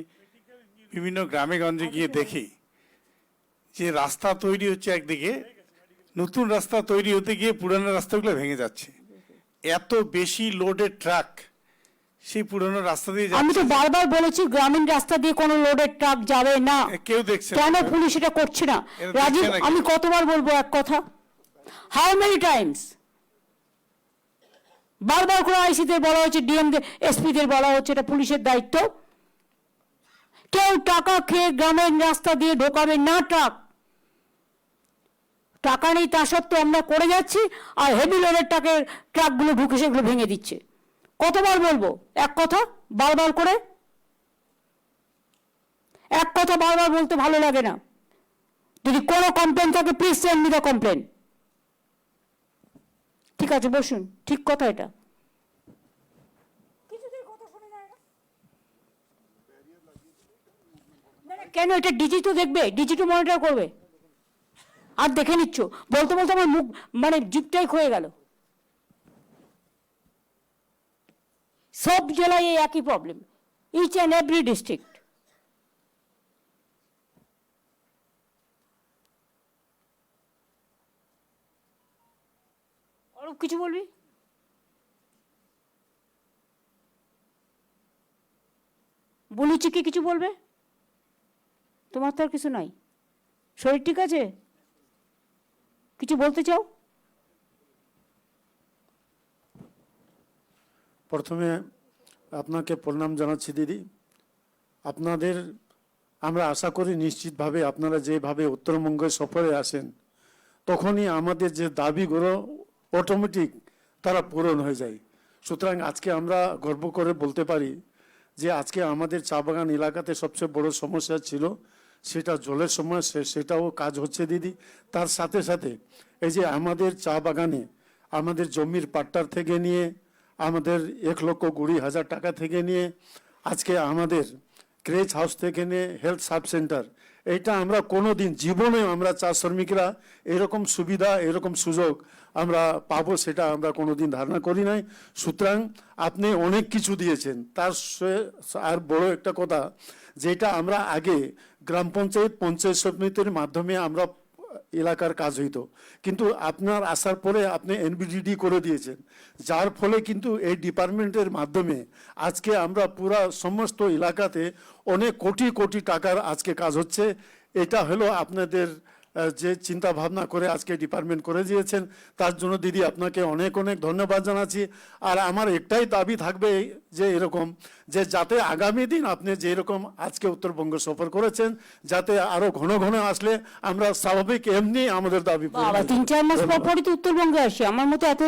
বিভিন্ন গ্রামে গঞ্জে গিয়ে দেখি যে রাস্তা তৈরি হচ্ছে একদিকে, নতুন রাস্তা তৈরি হতে গিয়ে পুরানো রাস্তাগুলো ভেঙে যাচ্ছে। এত বেশি লোডের ট্রাক সেই পুরানো রাস্তা দিয়ে আমি তো বারবার বলেছি গ্রামীণ রাস্তা দিয়ে কোনো লোডের ট্রাক যাবে না। কেউ দেখছে কেন পুলিশ এটা করছে না? রাজীব, আমি কতবার বলবো এক কথা? How many Times? বারবার করে আইসিদের বলা হচ্ছে, ডিএমদের, এসপিদের বলা হচ্ছে এটা পুলিশের দায়িত্ব। কেউ টাকা খেয়ে গ্রামের রাস্তা দিয়ে ঢোকাবে না ট্রাক। টাকা নেই তা সত্ত্বেও আমরা করে যাচ্ছি, আর হেভি লোডের ট্রাকগুলো ঢুকে সেগুলো ভেঙে দিচ্ছে। কতবার বলবো এক কথা বারবার করে? এক কথা বারবার বলতে ভালো লাগে না। যদি কোনো কমপ্লেন থাকে please send me the complain. ঠিক আছে, বসুন, ঠিক কথা এটা। কেন? এটা ডিজি তো দেখবে, ডিজি তো মনিটর করবে। আর দেখে নিচ্ছ, বলতে বলতে আমার মুখ মানে জিপটাই ক্ষয়ে গেল। সব জেলায় এই একই problem, each and every district. Arup কিছু বলবি? বলেছি কি কিছু বলবে? তোমার তো আর কিছু নাই, শরীর ঠিক আছে? কিছু বলতে চাও? প্রথমে আপনাকে প্রণাম জানাচ্ছি দিদি। আপনাদের আমরা আশা করি নিশ্চিতভাবে আপনারা যেভাবে উত্তরবঙ্গে সফরে আসেন, তখনই আমাদের যে দাবিগুলো অটোমেটিক তারা পূরণ হয়ে যায়। সুতরাং আজকে আমরা গর্ব করে বলতে পারি যে আজকে আমাদের চা বাগান এলাকাতে সবচেয়ে বড় সমস্যা ছিল সেটা জলের সমস্যা, সেটাও কাজ হচ্ছে দিদি। তার সাথে সাথে এই যে আমাদের চা বাগানে আমাদের জমির পাট্টার থেকে নিয়ে, আমাদের 1,20,000 টাকা থেকে নিয়ে, আজকে আমাদের ক্রেচ হাউস থেকে নিয়ে হেলথ সাব সেন্টার, এটা আমরা কোনোদিন জীবনে আমরা চা শ্রমিকরা এরকম সুবিধা এরকম সুযোগ আমরা পাবো সেটা আমরা কোনোদিন ধারণা করি নাই। সুতরাং আপনি অনেক কিছু দিয়েছেন, তার আর বড় একটা কথা যেটা আমরা আগে গ্রাম পঞ্চায়েত পঞ্চায়েত সমিতির মাধ্যমে আমরা এলাকার কাজ হইতো, কিন্তু আপনার আসার পরে আপনি এনবিডিডি করে দিয়েছেন, যার ফলে কিন্তু এই ডিপার্টমেন্টের মাধ্যমে আজকে আমরা পুরা সমস্ত এলাকাতে অনেক কোটি কোটি টাকার আজকে কাজ হচ্ছে। এটা হলো আপনাদের যে চিন্তা ভাবনা করে আজকে ডিপার্টমেন্ট করে দিয়েছেন, তার জন্য দিদি আপনাকে অনেক অনেক ধন্যবাদ জানাচ্ছি। আর আমার একটাই দাবি থাকবে যে এরকম যে যাতে আগামী দিন আপনি যে এরকম আজকে উত্তরবঙ্গ সফর করেছেন যাতে আরো ঘন ঘন আসলে আমরা স্বাভাবিক এমনি আমাদের দাবি পূরণ বাবা হবে। 3-4 মাস পর পরই তো উত্তরবঙ্গে আসি, আমার মতো এত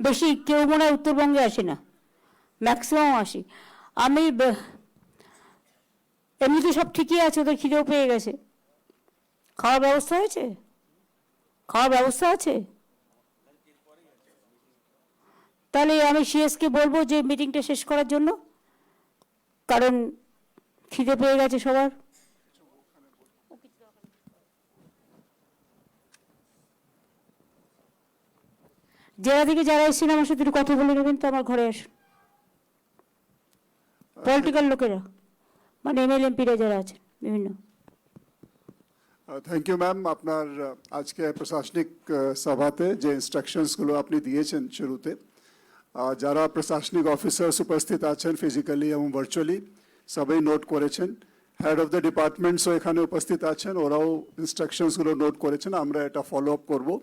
বেশি কেউ মনে হয় উত্তরবঙ্গে আসে না, ম্যাক্সিমাম আসি আমি। এমনিতে সব ঠিকই আছে, ওদের খিদেও পেয়ে গেছে। খাওয়ার ব্যবস্থা হয়েছে? খাওয়ার ব্যবস্থা আছে? তাহলে আমি সিএসকে বলবো যে মিটিংটা শেষ করার জন্য, কারণ খিদে পেয়ে গেছে সবার। জেলা থেকে যারা এসেছেন আমার সাথে একটু কথা বলে নেবেন তো, আমার ঘরে আসুন। পলিটিক্যাল লোকেরা মানে এমএলএ এমপিরা যারা আছেন বিভিন্ন। থ্যাংক ইউ ম্যাম, আপনার আজকে প্রশাসনিক সভাতে যে ইনস্ট্রাকশনসগুলো আপনি দিয়েছেন শুরুতে, যারা প্রশাসনিক অফিসার্স উপস্থিত আছেন ফিজিক্যালি এবং ভার্চুয়ালি সবাই নোট করেছেন। হেড অফ দ্য ডিপার্টমেন্টসও এখানে উপস্থিত আছেন, ওরাও ইনস্ট্রাকশনসগুলো নোট করেছেন। আমরা এটা ফলো আপ করবো।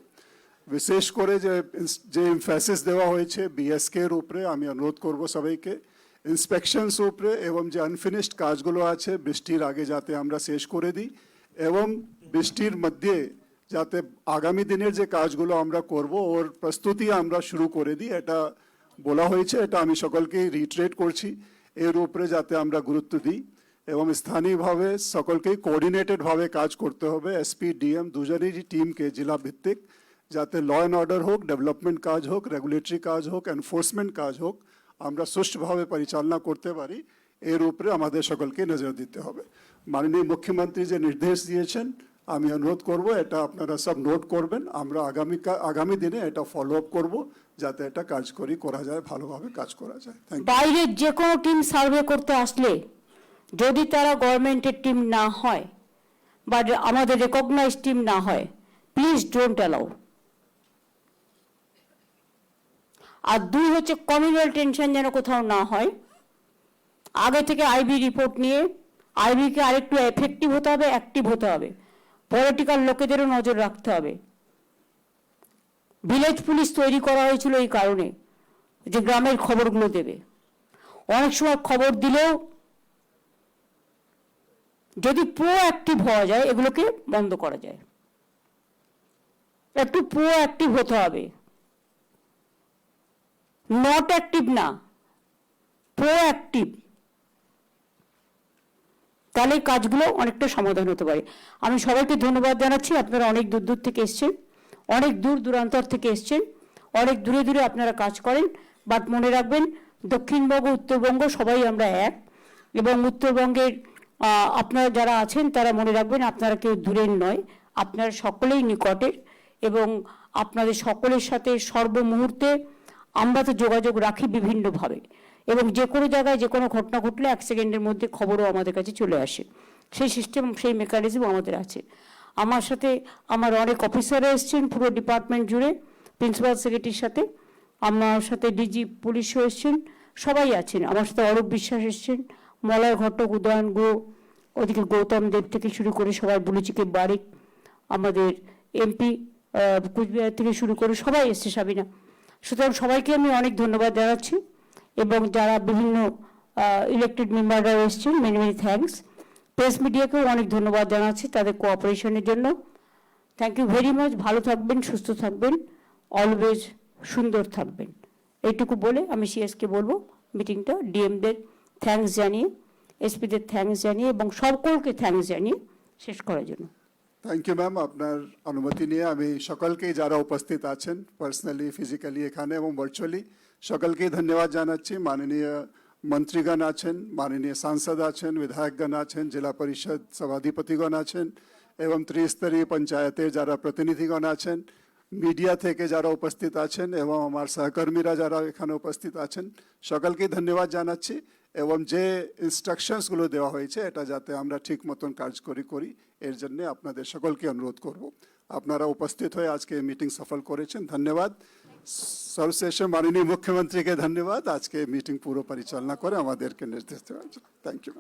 বিশেষ করে যে এমফ্যাসিস দেওয়া হয়েছে বিএসকে এর উপরে, আমি অনুরোধ করব সবাইকে ইন্সপেকশনস উপরে এবং যে আনফিনিশড কাজগুলো আছে বৃষ্টির আগে যাতে আমরা শেষ করে দিই এবং বৃষ্টির মধ্যে যাতে আগামী দিনের যে কাজগুলো আমরা করব ওর প্রস্তুতি আমরা শুরু করে দিই, এটা বলা হয়েছে। এটা আমি সকলকে রিট্রেট করছি, এর উপরে যাতে আমরা গুরুত্ব দিই এবং স্থানীয়ভাবে সকলকেই কোঅর্ডিনেটেডভাবে কাজ করতে হবে। এসপি ডিএম দুজনেরই টিমকে জেলা ভিত্তিক যাতে ল অ্যান্ড অর্ডার হোক, ডেভেলপমেন্ট কাজ হোক, রেগুলেটরি কাজ হোক, এনফোর্সমেন্ট কাজ হোক, আমরা সুষ্ঠুভাবে পরিচালনা করতে পারি, এর উপরে আমাদের সকলকে নজর দিতে হবে। মাননীয় মুখ্যমন্ত্রী যে নির্দেশ দিয়েছেন আমি অনুরোধ করব এটা আপনারা সব নোট করবেন। আমরা আগামী দিনে এটা ফলো আপ করবো যাতে এটা কার্যকরী করা যায়, ভালোভাবে কাজ করা যায়। Thank you. বাইরের যে কোনো টিম সার্ভে করতে আসলে যদি তারা গভর্নমেন্টের টিম না হয় বা আমাদের রেকগনাইজ টিম না হয়, প্লিজ ডোন্ট অ্যালাউ। আর 2 হচ্ছে কমিউনাল টেনশন যেন কোথাও না হয়। আগে থেকে আইবি রিপোর্ট নিয়ে আইবিকে আরেকটু এফেক্টিভ হতে হবে, অ্যাক্টিভ হতে হবে। পলিটিক্যাল লোকেদেরও নজর রাখতে হবে। ভিলেজ পুলিশ তৈরি করা হয়েছিল এই কারণে যে গ্রামের খবরগুলো দেবে। অনেক সময় খবর দিলেও যদি প্রোঅ্যাক্টিভ হওয়া যায় এগুলোকে বন্ধ করা যায়। একটু প্রোঅ্যাক্টিভ হতে হবে, নট অ্যাক্টিভ না, প্রোঅ্যাক্টিভ। তাহলে কাজগুলো অনেকটা সমাধান হতে পারে। আমি সবাইকে ধন্যবাদ জানাচ্ছি, আপনারা অনেক দূর দূর থেকে এসছেন, অনেক দূর দূরান্তর থেকে এসছেন, অনেক দূরে দূরে আপনারা কাজ করেন। বাট মনে রাখবেন দক্ষিণবঙ্গ উত্তরবঙ্গ সবাই আমরা এক, এবং উত্তরবঙ্গের আপনারা যারা আছেন তারা মনে রাখবেন আপনারা কেউ দূরের নয়, আপনারা সকলেই নিকটের, এবং আপনাদের সকলের সাথে সর্বমুহূর্তে আমরা তো যোগাযোগ রাখি বিভিন্নভাবে, এবং যে কোনো জায়গায় যে কোনো ঘটনা ঘটলে 1 সেকেন্ডের মধ্যে খবরও আমাদের কাছে চলে আসে। সেই সিস্টেম, সেই মেকানিজম আমাদের আছে। আমার সাথে আমার অনেক অফিসাররা এসছেন পুরো ডিপার্টমেন্ট জুড়ে, প্রিন্সিপাল সেক্রেটারির সাথে, আমার সাথে ডিজি পুলিশও এসছেন, সবাই আছেন। আমার সাথে অরূপ বিশ্বাস এসছেন, মলয় ঘটক, উদয়ন গো, ওদিকে গৌতম দেব থেকে শুরু করে সবাই, বুলুচিকে বারিক, আমাদের এমপি কুচবিহার থেকে শুরু করে সবাই এসছে, সাবিনা। সুতরাং সবাইকে আমি অনেক ধন্যবাদ জানাচ্ছি, এবং যারা বিভিন্ন ইলেক্টেড মেম্বাররা এসছেন মেনি মেনি থ্যাঙ্কস। প্রেস মিডিয়াকেও অনেক ধন্যবাদ জানাচ্ছি তাদের কোঅপারেশনের জন্য। Thank you very much. ভালো থাকবেন, সুস্থ থাকবেন, অলওয়েজ সুন্দর থাকবেন। এইটুকু বলে আমি সিএসকে বলবো মিটিংটা ডিএমদের থ্যাঙ্কস জানিয়ে, এসপিদের থ্যাঙ্কস জানিয়ে এবং সকলকে থ্যাঙ্কস জানিয়ে শেষ করার জন্য। থ্যাংক ইউ ম্যাম, আপনার অনুমতি নিয়ে আমি সকলকেই যারা উপস্থিত আছেন পার্সোনালি, ফিজিক্যালি এখানে এবং ভার্চুয়ালি সকলকেই ধন্যবাদ জানাচ্ছি। মাননীয় মন্ত্রীগণ আছেন, মাননীয় সাংসদ আছেন, বিধায়কগণ আছেন, জেলা পরিষদ সভাধিপতিগণ আছেন এবং ত্রিস্তরীয় পঞ্চায়েতের যারা প্রতিনিধিগণ আছেন, মিডিয়া থেকে যারা উপস্থিত আছেন এবং আমার সহকর্মীরা যারা এখানে উপস্থিত আছেন, সকলকে ধন্যবাদ জানাচ্ছি এবং যে ইনস্ট্রাকশনসগুলো দেওয়া হয়েছে এটা যাতে আমরা ঠিক মতন কার্যকরী করি এর জন্য আপনাদের সকলকে অনুরোধ করব। আপনারা উপস্থিত হয়ে আজকে মিটিং সফল করেছেন, ধন্যবাদ। সর্বশেষে মাননীয় মুখ্যমন্ত্রীকে ধন্যবাদ আজকে মিটিং পুরো পরিচালনা করে আমাদেরকে নির্দেশ দেওয়ার জন্য। Thank you.